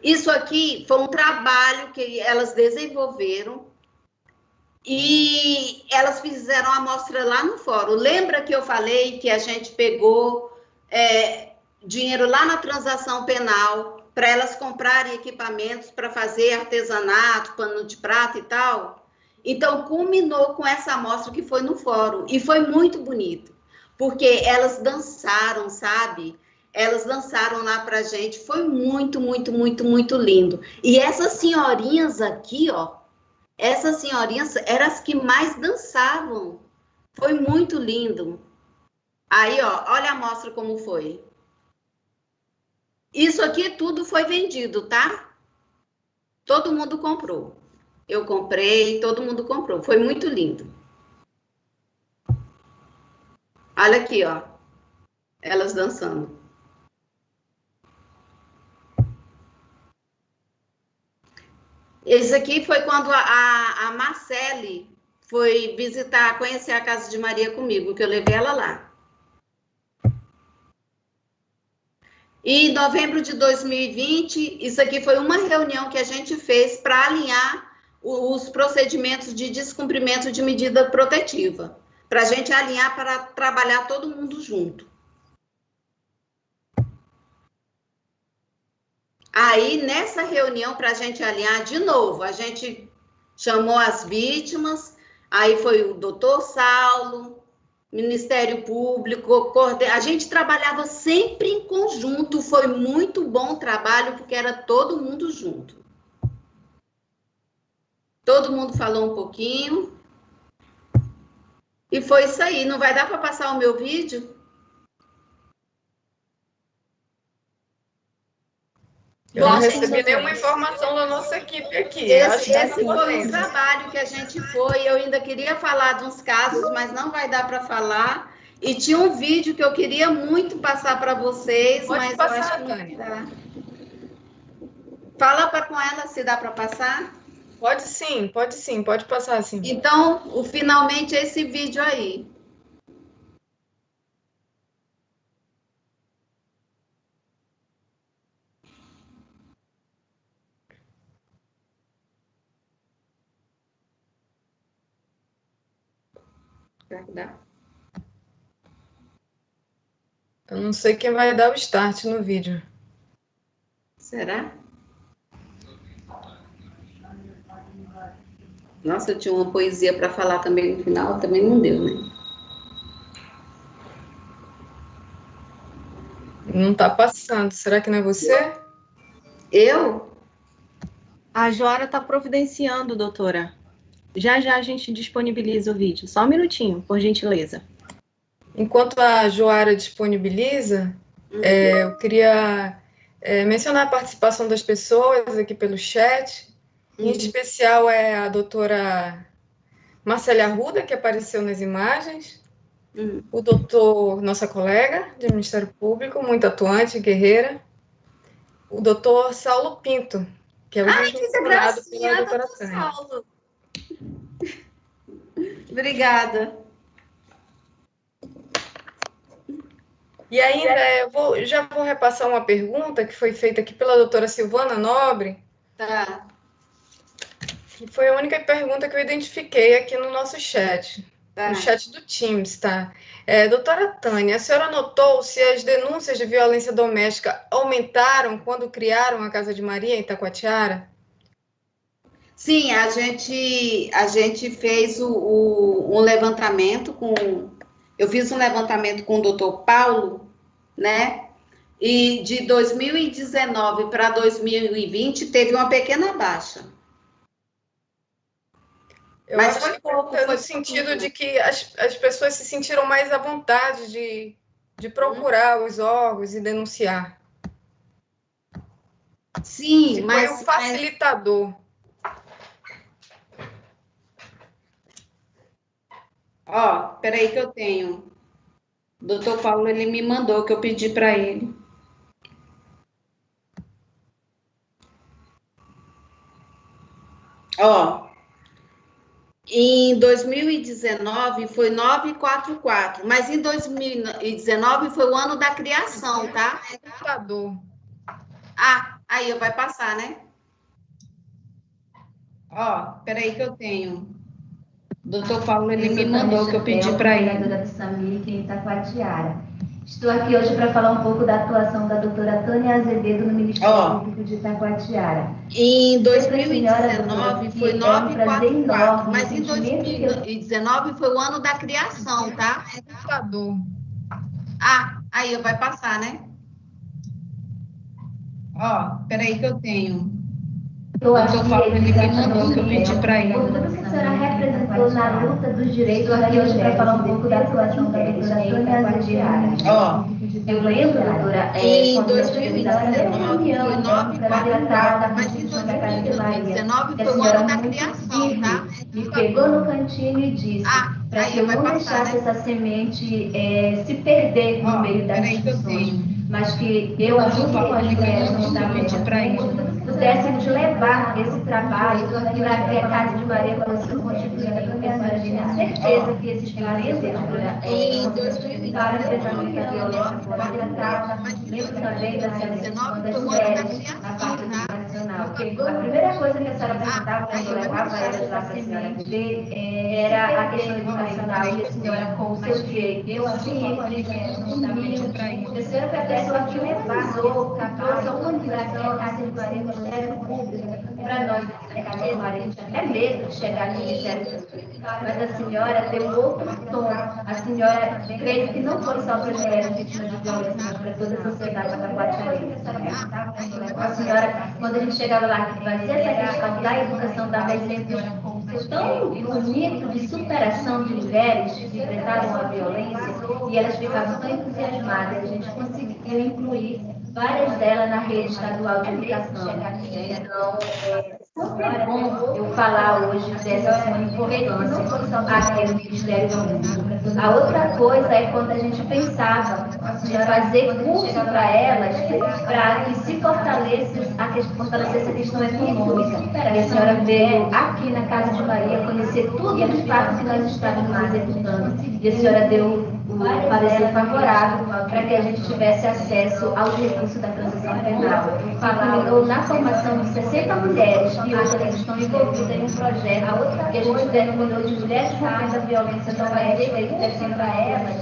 Isso aqui foi um trabalho que elas desenvolveram e elas fizeram a amostra lá no fórum. Lembra que eu falei que a gente pegou dinheiro lá na transação penal para elas comprarem equipamentos para fazer artesanato, pano de prata e tal? Então, culminou com essa amostra que foi no fórum. E foi muito bonito, porque elas dançaram, sabe? Elas dançaram lá pra gente. Foi muito, muito, muito, muito lindo. E essas senhorinhas aqui, ó, essas senhorinhas eram as que mais dançavam. Foi muito lindo. Aí, ó, olha a amostra como foi. Isso aqui tudo foi vendido, tá? Todo mundo comprou. Eu comprei, todo mundo comprou. Foi muito lindo. Olha aqui, ó. Elas dançando. Esse aqui foi quando a Marcele foi visitar, conhecer a casa de Maria comigo, que eu levei ela lá. E em novembro de 2020, isso aqui foi uma reunião que a gente fez para alinhar os procedimentos de descumprimento de medida protetiva, para a gente alinhar para trabalhar todo mundo junto. Aí, nessa reunião, para a gente alinhar de novo, a gente chamou as vítimas, aí foi o doutor Saulo, Ministério Público, a gente trabalhava sempre em conjunto, foi muito bom o trabalho, porque era todo mundo junto. Todo mundo falou um pouquinho. E foi isso aí. Não vai dar para passar o meu vídeo? Eu não recebi nenhuma informação da nossa equipe aqui. Esse foi o trabalho que a gente foi. Eu ainda queria falar de uns casos, mas não vai dar para falar. E tinha um vídeo que eu queria muito passar para vocês, mas eu acho que não dá. Fala com ela se dá para passar. Pode sim, pode passar sim. Então, finalmente esse vídeo aí. Eu não sei quem vai dar o start no vídeo. Será? Nossa, eu tinha uma poesia para falar também no final, também não deu, né? Não está passando. Será que não é você? Eu? A Joara está providenciando, doutora. Já já a gente disponibiliza o vídeo. Só um minutinho, por gentileza. Enquanto a Joara disponibiliza, eu queria mencionar a participação das pessoas aqui pelo chat. Em especial é a doutora Marcela Arruda, que apareceu nas imagens. O doutor, nossa colega de Ministério Público, muito atuante, guerreira. O doutor Saulo Pinto, que é o juiz mencionado pela doutora Tânia. Saulo. Obrigada. E ainda, já vou repassar uma pergunta que foi feita aqui pela doutora Silvana Nobre. Tá. Que foi a única pergunta que eu identifiquei aqui no nosso chat. No chat do Teams, tá? Doutora Tânia, a senhora notou se as denúncias de violência doméstica aumentaram quando criaram a Casa de Maria em Itacoatiara? Sim, a gente fez um levantamento eu fiz um levantamento com o doutor Paulo, né? E de 2019 para 2020 teve uma pequena baixa. Mas acho que foi no sentido de que as pessoas se sentiram mais à vontade de procurar os órgãos e denunciar. Sim, mas foi um facilitador. Ó, peraí que eu tenho. O doutor Paulo, ele me mandou, que eu pedi para ele. Ó, em 2019 foi 944, mas em 2019 foi o ano da criação, tá? Ah, aí vai passar, né? Ó, peraí que eu tenho. Doutor Paulo, ele me mandou, que eu pedi para ele. Vereadora do SAMIC em Itacoatiara. Estou aqui hoje para falar um pouco da atuação da doutora Tânia Azevedo no Ministério Público de Itacoatiara. Em 2019 foi 944, mas em 2019 foi o ano da criação, tá? Ah, aí vai passar, né? Ó, peraí que eu tenho. Doutor Paulo, ele me mandou, que eu pedi para ele. Tudo que a senhora representou na luta dos direitos, aqui hoje para falar um pouco da atuação da doutora Tânia Azevedo. Ó, eu lembro, doutora, em 2019 foi 944, mas em 2019 foi o ano da criação, tá? Me pegou no cantinho e disse para que eu não deixasse essa semente se perder no meio das discussões, mas que eu, junto com as mulheres que estavam pudéssemos levar esse trabalho para que a Casa de Maria fosse constituída com pessoas. Tenho certeza que esses violências em 2020 para prevenir a violência conjugal, lembro também da seleção das mulheres na parte nacional. A primeira coisa que a senhora perguntava quando eu levava elas lá para a senhora ver era a questão educacional e a senhora com o seu direito. Eu assim, justamente para isso. A senhora foi a pessoa que levou, trouxe a humanidade a Casa de Maria no Ministério Público. Para nós, a Casa de Maria, a gente até medo de chegar no Ministério Público. Mas a senhora deu um outro tom. A senhora fez que não foi só para as mulheres vítimas de violência, mas para toda a sociedade taquatiarense. A senhora, quando a gente chegava lá, que fazia essa questão da educação, dava exemplos tão bonito de superação de mulheres que enfrentaram a violência e elas ficavam tão entusiasmadas. A gente conseguiu incluir várias delas na rede estadual de educação. Então, é bom eu falar hoje dessa sua importância aqui no Ministério Público. A outra coisa é quando a gente pensava de fazer curso para elas, para que se fortalecesse a questão econômica. E a senhora veio aqui na Casa de Maria conhecer tudo de fato que nós estávamos executando. E a senhora deu o parecer favorável para que a gente tivesse acesso aos recursos da transição penal. Culminou na formação de 60 mulheres que hoje elas estão envolvidas em um projeto que a gente denominou de Mulheres Rompendo a Violência Doméstica e oferecendo para elas,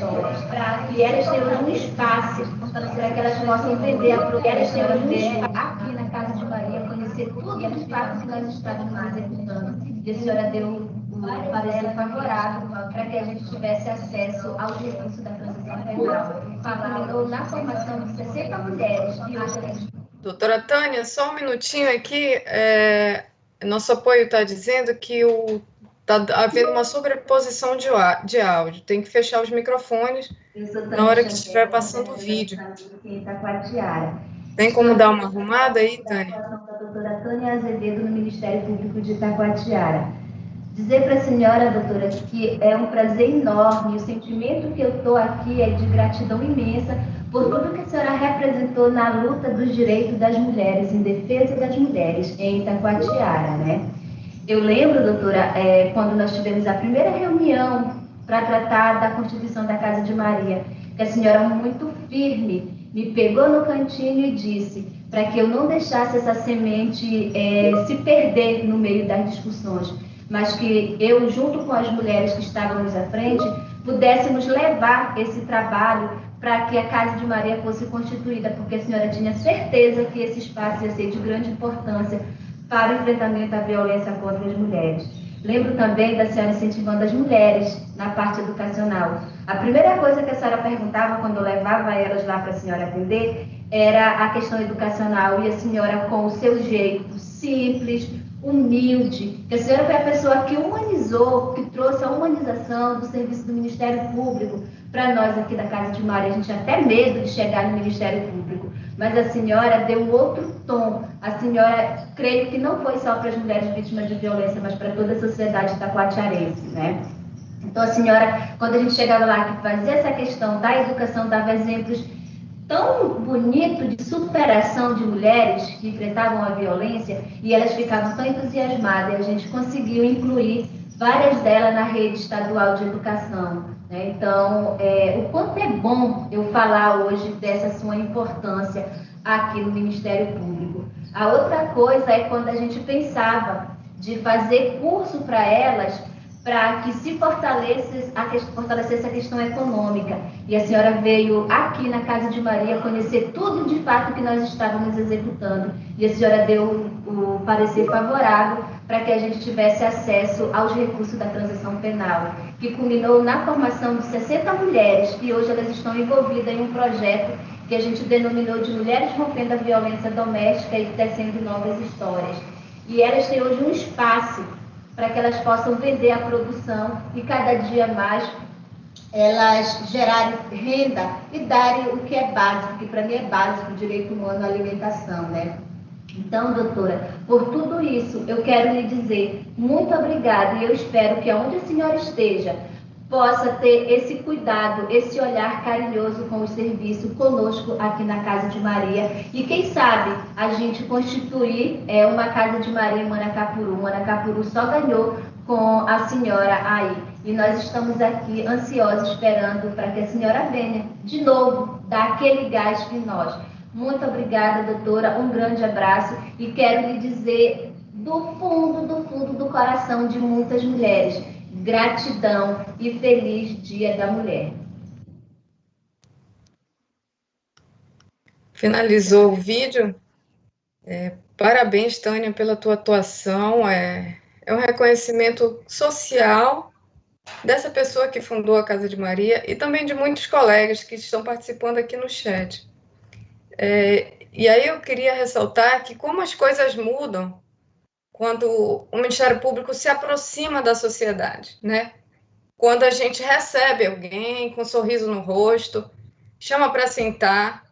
para que elas tenham um espaço, para que elas possam entender que elas tenham um espaço aqui na Casa de Maria, conhecer tudo de fato que nós estávamos executando. e a senhora deu um parecer favorável para que a gente tivesse acesso aos recursos da transição penal. Culminou na formação de 60 mulheres e hoje a gente... Doutora Tânia, só um minutinho aqui. Nosso apoio está dizendo que está havendo uma sobreposição de áudio. Tem que fechar os microfones na hora que estiver passando o vídeo. Tem como dar uma arrumada aí, Tânia? Da doutora Tânia Azevedo, no Ministério Público de Itacoatiara. Dizer para a senhora, doutora, que é um prazer enorme, o sentimento que eu estou aqui é de gratidão imensa por tudo que a senhora representou na luta dos direitos das mulheres, em defesa das mulheres em Itacoatiara, né? Eu lembro, doutora, quando nós tivemos a primeira reunião para tratar da Constituição da Casa de Maria, que a senhora, muito firme, me pegou no cantinho e disse para que eu não deixasse essa semente se perder no meio das discussões, mas que eu, junto com as mulheres que estávamos à frente, pudéssemos levar esse trabalho para que a Casa de Maria fosse constituída, porque a senhora tinha certeza que esse espaço ia ser de grande importância para o enfrentamento à violência contra as mulheres. Lembro também da senhora incentivando as mulheres na parte educacional. A primeira coisa que a senhora perguntava quando eu levava elas lá para a senhora atender era a questão educacional, e a senhora, com o seu jeito simples, humilde, que a senhora foi a pessoa que humanizou, que trouxe a humanização do serviço do Ministério Público para nós aqui da Casa de Maria. A gente tinha até medo de chegar no Ministério Público, mas a senhora deu um outro tom. A senhora, creio que não foi só para as mulheres vítimas de violência, mas para toda a sociedade itacoatiarense, né? Então, a senhora, quando a gente chegava lá, que fazia essa questão da educação, dava exemplos tão bonitos de superação de mulheres que enfrentavam a violência, e elas ficavam tão entusiasmadas, e a gente conseguiu incluir várias delas na rede estadual de educação, né? Então, o quanto é bom eu falar hoje dessa sua importância aqui no Ministério Público. A outra coisa é quando a gente pensava de fazer curso para elas, para que se fortalecesse a questão econômica. E a senhora veio aqui na Casa de Maria conhecer tudo de fato que nós estávamos executando. E a senhora deu o parecer favorável para que a gente tivesse acesso aos recursos da transição penal, que culminou na formação de 60 mulheres, e hoje elas estão envolvidas em um projeto que a gente denominou de Mulheres Rompendo a Violência Doméstica e Tecendo Novas Histórias. E elas têm hoje um espaço para que elas possam vender a produção e cada dia mais elas gerarem renda e darem o que é básico, que para mim é básico, o direito humano à alimentação, né? Então, doutora, por tudo isso, eu quero lhe dizer muito obrigada, e eu espero que aonde a senhora esteja, possa ter esse cuidado, esse olhar carinhoso com o serviço conosco aqui na Casa de Maria. E quem sabe a gente constituir uma Casa de Maria em Manacapuru. Manacapuru só ganhou com a senhora aí. E nós estamos aqui ansiosos, esperando para que a senhora venha de novo dar aquele gás em nós. Muito obrigada, doutora. Um grande abraço. E quero lhe dizer do fundo do coração de muitas mulheres: gratidão e feliz Dia da Mulher. Finalizou o vídeo. Parabéns, Tânia, pela tua atuação. É um reconhecimento social dessa pessoa que fundou a Casa de Maria e também de muitos colegas que estão participando aqui no chat. E aí eu queria ressaltar que como as coisas mudam quando o Ministério Público se aproxima da sociedade, né? Quando a gente recebe alguém com um sorriso no rosto, chama para sentar.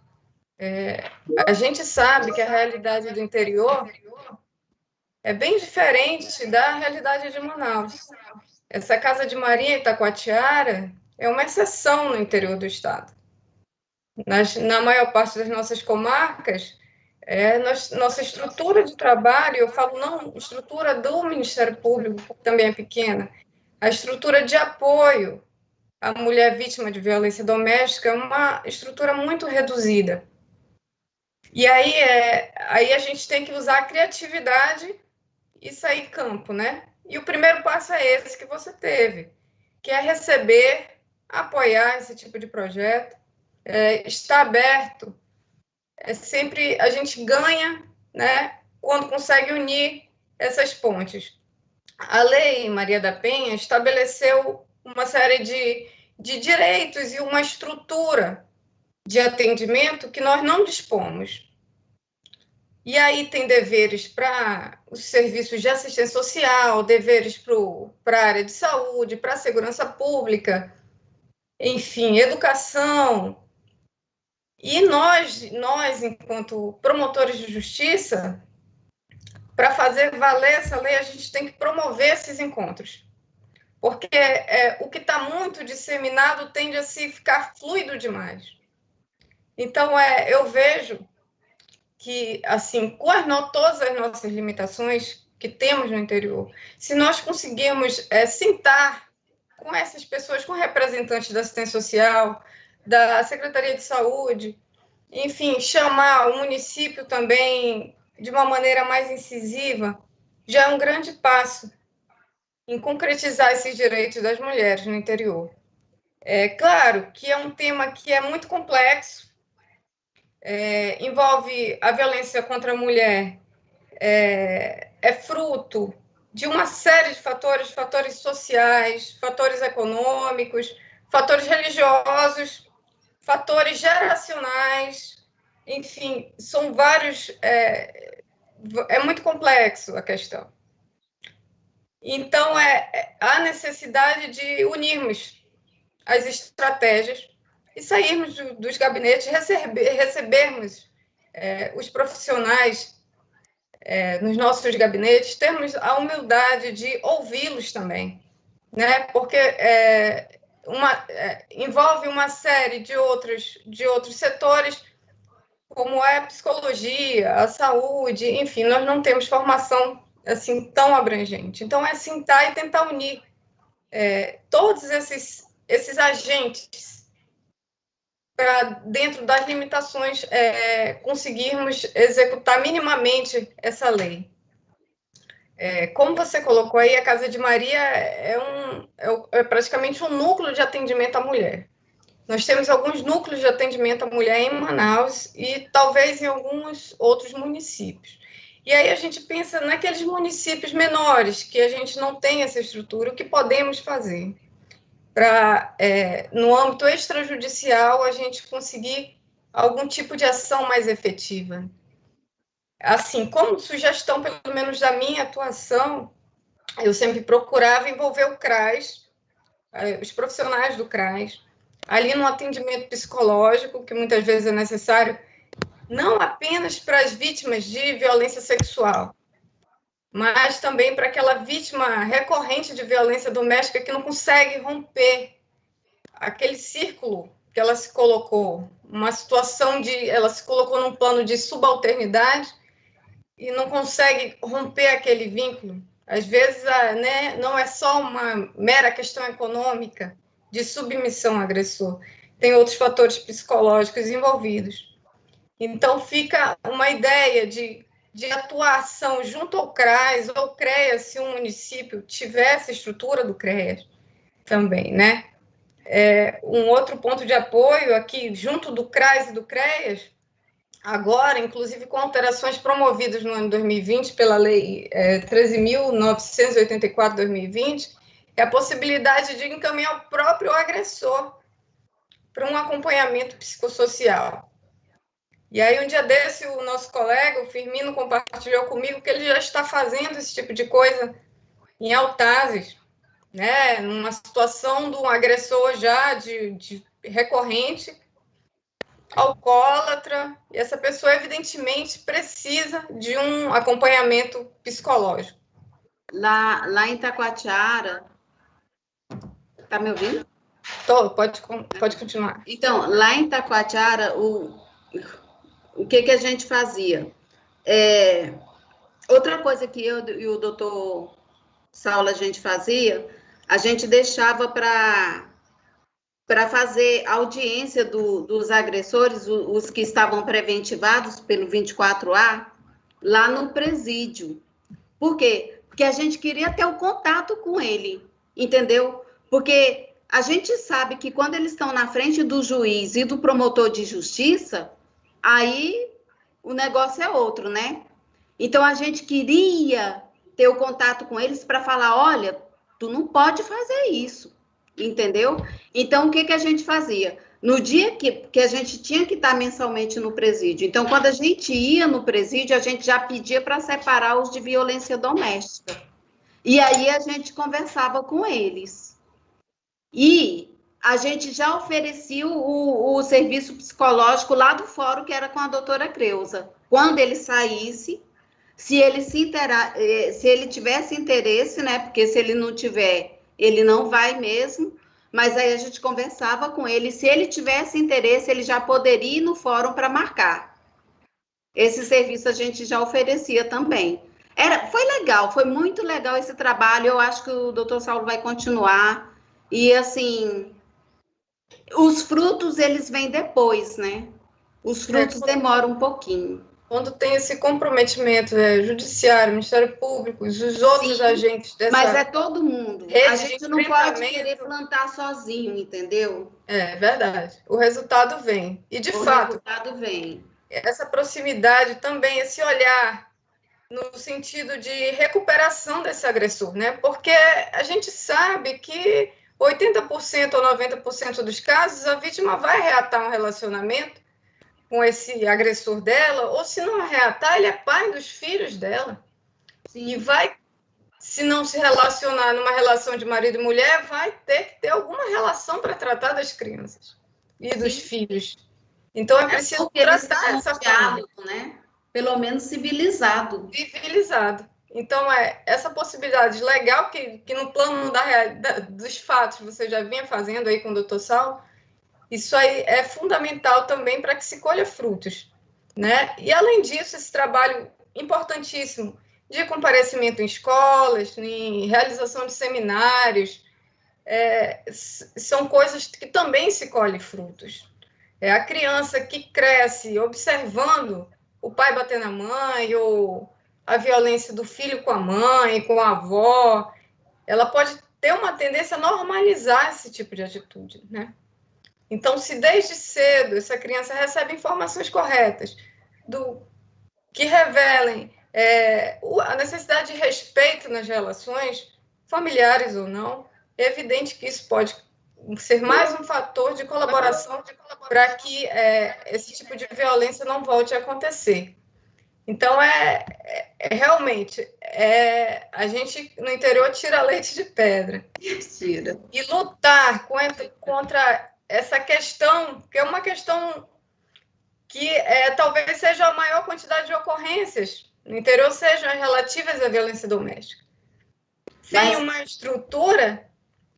A gente sabe que a realidade do interior é bem diferente da realidade de Manaus. Essa Casa de Maria Itacoatiara é uma exceção no interior do estado. Na maior parte das nossas comarcas, nossa estrutura de trabalho, eu falo não, estrutura do Ministério Público, que também é pequena, a estrutura de apoio à mulher vítima de violência doméstica é uma estrutura muito reduzida. E aí a gente tem que usar a criatividade e sair em campo, né? E o primeiro passo é esse que você teve, que é receber, apoiar esse tipo de projeto, estar aberto. Sempre a gente ganha, né, quando consegue unir essas pontes. a Lei Maria da Penha estabeleceu uma série de direitos e uma estrutura de atendimento que nós não dispomos. E aí tem deveres para os serviços de assistência social, deveres para a área de saúde, para a segurança pública, enfim, educação. E nós, enquanto promotores de justiça, para fazer valer essa lei, a gente tem que promover esses encontros. Porque o que está muito disseminado tende a se ficar fluido demais. Então, eu vejo que, assim, com todas as nossas limitações que temos no interior, se nós conseguirmos sentar com essas pessoas, com representantes da assistência social, da Secretaria de Saúde, enfim, chamar o município também de uma maneira mais incisiva, já é um grande passo em concretizar esses direitos das mulheres no interior. É claro que é um tema que é muito complexo, envolve a violência contra a mulher, é fruto de uma série de fatores sociais, fatores econômicos, fatores religiosos, fatores geracionais, enfim, são vários, é muito complexo a questão. Então, há necessidade de unirmos as estratégias e sairmos dos gabinetes, recebermos os profissionais nos nossos gabinetes, termos a humildade de ouvi-los também, né? Porque envolve uma série de outros setores, como a psicologia, a saúde, enfim, nós não temos formação assim tão abrangente. Então, é sentar e tentar unir todos esses agentes para, dentro das limitações, conseguirmos executar minimamente essa lei. Como você colocou aí, a Casa de Maria é praticamente um núcleo de atendimento à mulher. Nós temos alguns núcleos de atendimento à mulher em Manaus e talvez em alguns outros municípios. E aí a gente pensa naqueles municípios menores, que a gente não tem essa estrutura, o que podemos fazer para, no âmbito extrajudicial, a gente conseguir algum tipo de ação mais efetiva. Assim, como sugestão, pelo menos da minha atuação, eu sempre procurava envolver o CRAS, os profissionais do CRAS, ali no atendimento psicológico, que muitas vezes é necessário, não apenas para as vítimas de violência sexual, mas também para aquela vítima recorrente de violência doméstica que não consegue romper aquele círculo que ela se colocou, uma situação ela se colocou num plano de subalternidade e não consegue romper aquele vínculo. Às vezes, não é só uma mera questão econômica de submissão ao agressor, tem outros fatores psicológicos envolvidos. Então, fica uma ideia de atuação junto ao CRAS ou CREAS, se um município tivesse estrutura do CREAS também, né? Um outro ponto de apoio aqui, junto do CRAS e do CREAS, agora, inclusive com alterações promovidas no ano 2020 pela Lei 13.984/2020, é a possibilidade de encaminhar o próprio agressor para um acompanhamento psicossocial. E aí, um dia desse, o nosso colega, o Firmino, compartilhou comigo que ele já está fazendo esse tipo de coisa em Altazes, né? Numa situação de um agressor já de recorrente, alcoólatra, e essa pessoa, evidentemente, precisa de um acompanhamento psicológico. Lá em Taquatiara, tá me ouvindo? Tô, pode continuar. Então, lá em Taquatiara, o que a gente fazia? Outra coisa que eu e o doutor Saulo a gente fazia, a gente deixava para fazer audiência dos agressores, os que estavam preventivados pelo 24A, lá no presídio. Por quê? Porque a gente queria ter o contato com ele, entendeu? Porque a gente sabe que quando eles estão na frente do juiz e do promotor de justiça, aí o negócio é outro, né? Então, a gente queria ter o contato com eles para falar, olha, tu não pode fazer isso, entendeu? Então, o que a gente fazia? No dia que a gente tinha que estar mensalmente no presídio, então, quando a gente ia no presídio, a gente já pedia para separar os de violência doméstica. E aí a gente conversava com eles. E a gente já oferecia o serviço psicológico lá do fórum, que era com a doutora Creuza. Quando ele saísse, se ele tivesse interesse, né? Porque se ele não tiver, ele não vai mesmo. Mas aí a gente conversava com ele. Se ele tivesse interesse, ele já poderia ir no fórum para marcar. Esse serviço a gente já oferecia também. Foi legal, foi muito legal esse trabalho. Eu acho que o doutor Saulo vai continuar. E, assim, os frutos, eles vêm depois, né? Os frutos demoram um pouquinho. Quando tem esse comprometimento judiciário, Ministério Público, os outros agentes dessa... Mas é todo mundo. A gente não pode querer plantar sozinho, entendeu? É verdade. O resultado vem. E, de fato... O resultado vem. Essa proximidade também, esse olhar no sentido de recuperação desse agressor, né? Porque a gente sabe que 80% ou 90% dos casos, a vítima vai reatar um relacionamento com esse agressor dela, ou se não reatar, ele é pai dos filhos dela. Sim. E vai, se não se relacionar numa relação de marido e mulher, vai ter que ter alguma relação para tratar das crianças e dos filhos. Então, é preciso tratar essa diálogo, né? Pelo menos civilizado. Civilizado. Então, essa possibilidade legal que no plano dos fatos você já vinha fazendo aí com o doutor Saulo, isso aí é fundamental também para que se colha frutos, né? E, além disso, esse trabalho importantíssimo de comparecimento em escolas, em realização de seminários, são coisas que também se colhem frutos. A criança que cresce observando o pai bater na mãe, ou a violência do filho com a mãe, com a avó, ela pode ter uma tendência a normalizar esse tipo de atitude, né? Então, se desde cedo essa criança recebe informações corretas, que revelem a necessidade de respeito nas relações, familiares ou não, é evidente que isso pode ser mais um fator de colaboração para que esse tipo de violência não volte a acontecer. Então, realmente, a gente no interior tira leite de pedra. Tira. E lutar contra essa questão, que é uma questão que talvez seja a maior quantidade de ocorrências no interior, sejam relativas à violência doméstica. Sem uma estrutura,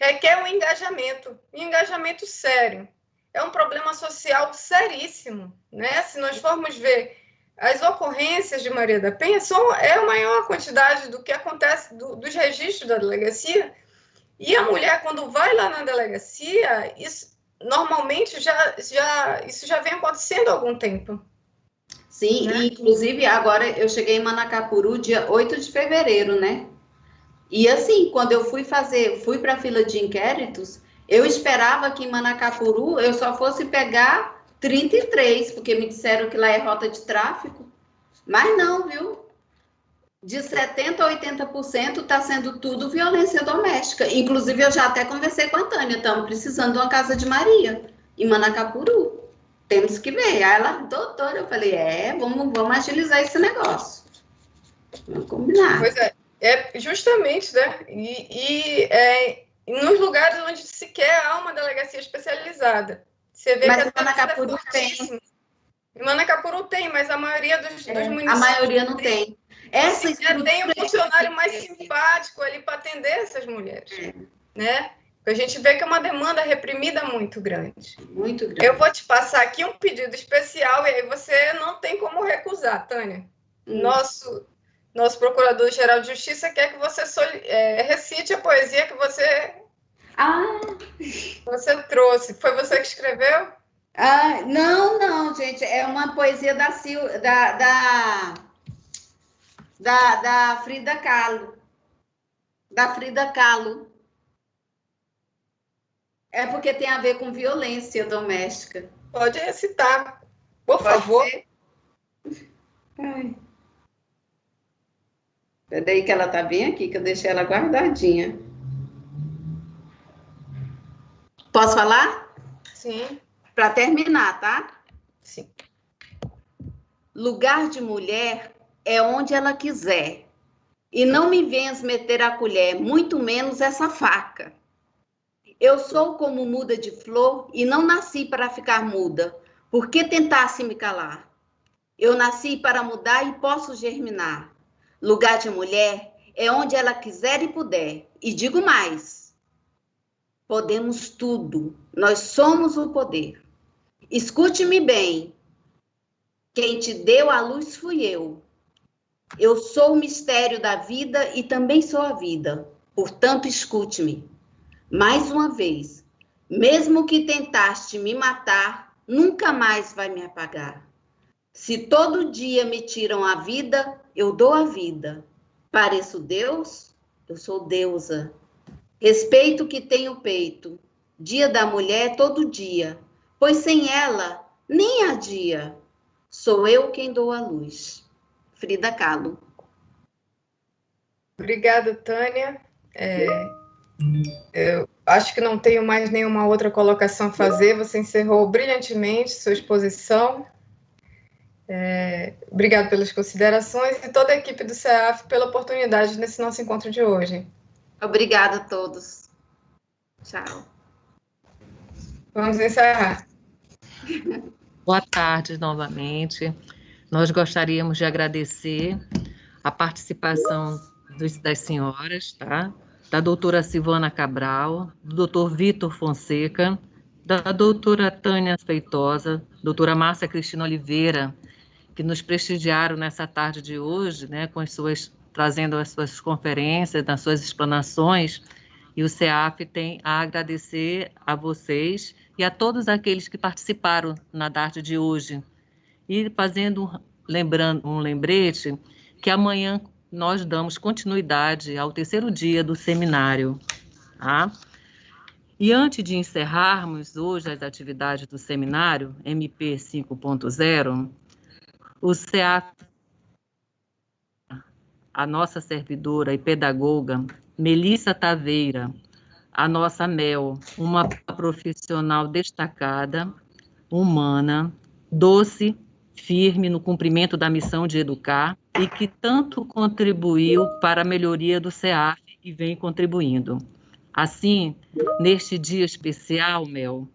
requer um engajamento sério. É um problema social seríssimo, né? Se nós formos ver as ocorrências de Maria da Penha, é a maior quantidade do que acontece dos registros da delegacia, e a mulher, quando vai lá na delegacia, normalmente isso já vem acontecendo há algum tempo. Sim, né? E, inclusive, agora eu cheguei em Manacapuru dia 8 de fevereiro, né? E assim, quando eu fui para a fila de inquéritos, eu esperava que em Manacapuru eu só fosse pegar 33, porque me disseram que lá é rota de tráfico. Mas não, viu? De 70% a 80% está sendo tudo violência doméstica. Inclusive, eu já até conversei com a Tânia, estamos precisando de uma casa de Maria, em Manacapuru. Temos que ver. Aí ela, doutora, eu falei, vamos agilizar esse negócio. Vamos combinar. Pois justamente, né? E nos lugares onde sequer há uma delegacia especializada. Você vê mas que em Manacapuru tem. Em Manacapuru tem, mas a maioria dos municípios... A maioria não tem. Essa tem um funcionário mais simpático ali para atender essas mulheres, né? A gente vê que é uma demanda reprimida muito grande. Muito grande. Eu vou te passar aqui um pedido especial e aí você não tem como recusar, Tânia. Nosso Procurador-Geral de Justiça quer que você recite a poesia que você trouxe. Foi você que escreveu? Não, gente. É uma poesia da Frida Kahlo. Da Frida Kahlo. É porque tem a ver com violência doméstica. Pode recitar, por favor. Ai. Peraí que ela tá bem aqui, que eu deixei ela guardadinha. Posso falar? Sim. Para terminar, tá? Sim. Lugar de mulher é onde ela quiser. E não me venhas meter a colher, muito menos essa faca. Eu sou como muda de flor e não nasci para ficar muda. Por que tentasse me calar? Eu nasci para mudar e posso germinar. Lugar de mulher é onde ela quiser e puder. E digo mais, podemos tudo. Nós somos o poder. Escute-me bem. Quem te deu a luz fui eu. Eu sou o mistério da vida e também sou a vida. Portanto, escute-me. Mais uma vez, mesmo que tentaste me matar, nunca mais vai me apagar. Se todo dia me tiram a vida, eu dou a vida. Pareço Deus? Eu sou deusa. Respeito que tenho peito. Dia da mulher todo dia, pois sem ela nem há dia. Sou eu quem dou a luz. Frida Kahlo. Obrigada, Tânia. Eu acho que não tenho mais nenhuma outra colocação a fazer. Você encerrou brilhantemente sua exposição. Obrigado pelas considerações e toda a equipe do CEAF pela oportunidade nesse nosso encontro de hoje. Obrigada a todos. Tchau. Vamos encerrar. Boa tarde novamente. Nós gostaríamos de agradecer a participação das senhoras, tá? Da doutora Silvana Cabral, do doutor Vitor Fonseca, da doutora Tânia Feitosa, doutora Márcia Cristina Oliveira, que nos prestigiaram nessa tarde de hoje, né, trazendo as suas conferências, as suas explanações, e o CEAF tem a agradecer a vocês e a todos aqueles que participaram na tarde de hoje. E lembrando um lembrete, que amanhã nós damos continuidade ao 3º dia do seminário, tá? E antes de encerrarmos hoje as atividades do seminário, MP 5.0, o CEAF, a nossa servidora e pedagoga, Melissa Taveira, a nossa Mel, uma profissional destacada, humana, doce, firme no cumprimento da missão de educar e que tanto contribuiu para a melhoria do CEAF e vem contribuindo. Assim, neste dia especial, Mel,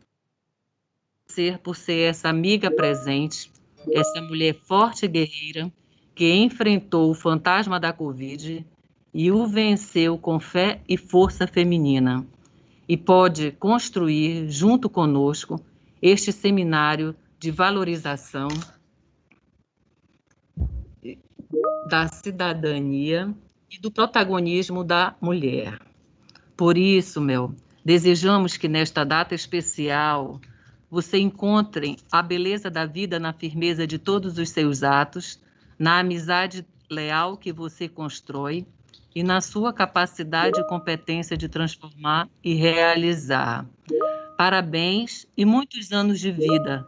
por ser essa amiga presente, essa mulher forte e guerreira que enfrentou o fantasma da Covid e o venceu com fé e força feminina, e pode construir, junto conosco, este seminário de valorização da cidadania e do protagonismo da mulher. Por isso, Mel, desejamos que nesta data especial você encontre a beleza da vida na firmeza de todos os seus atos, na amizade leal que você constrói e na sua capacidade e competência de transformar e realizar. Parabéns e muitos anos de vida.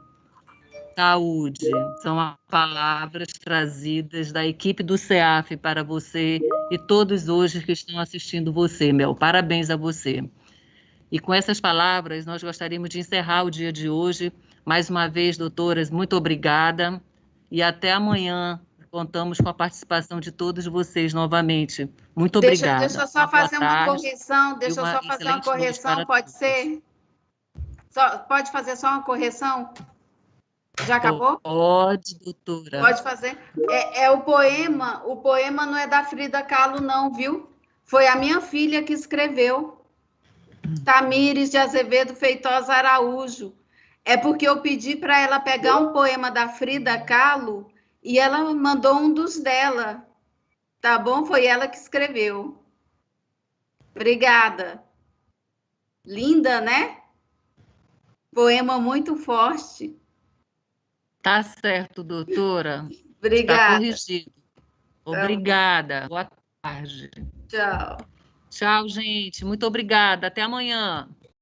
Saúde, são as palavras trazidas da equipe do CEAF para você e todos hoje que estão assistindo você, Mel. Parabéns a você. E com essas palavras, nós gostaríamos de encerrar o dia de hoje. Mais uma vez, doutoras, muito obrigada. E até amanhã. Contamos com a participação de todos vocês novamente. Muito obrigada. Deixa eu só fazer uma correção. Deixa eu só fazer uma correção, pode ser? Pode fazer só uma correção? Já acabou? Pode, doutora. Pode fazer. O poema não é da Frida Kahlo, não, viu? Foi a minha filha que escreveu. Tamires de Azevedo Feitosa Araújo. É porque eu pedi para ela pegar um poema da Frida Kahlo e ela mandou um dos dela. Tá bom? Foi ela que escreveu. Obrigada. Linda, né? Poema muito forte. Tá certo, doutora. Obrigada. Está corrigido. Obrigada. Boa tarde. Tchau. Tchau, gente. Muito obrigada. Até amanhã.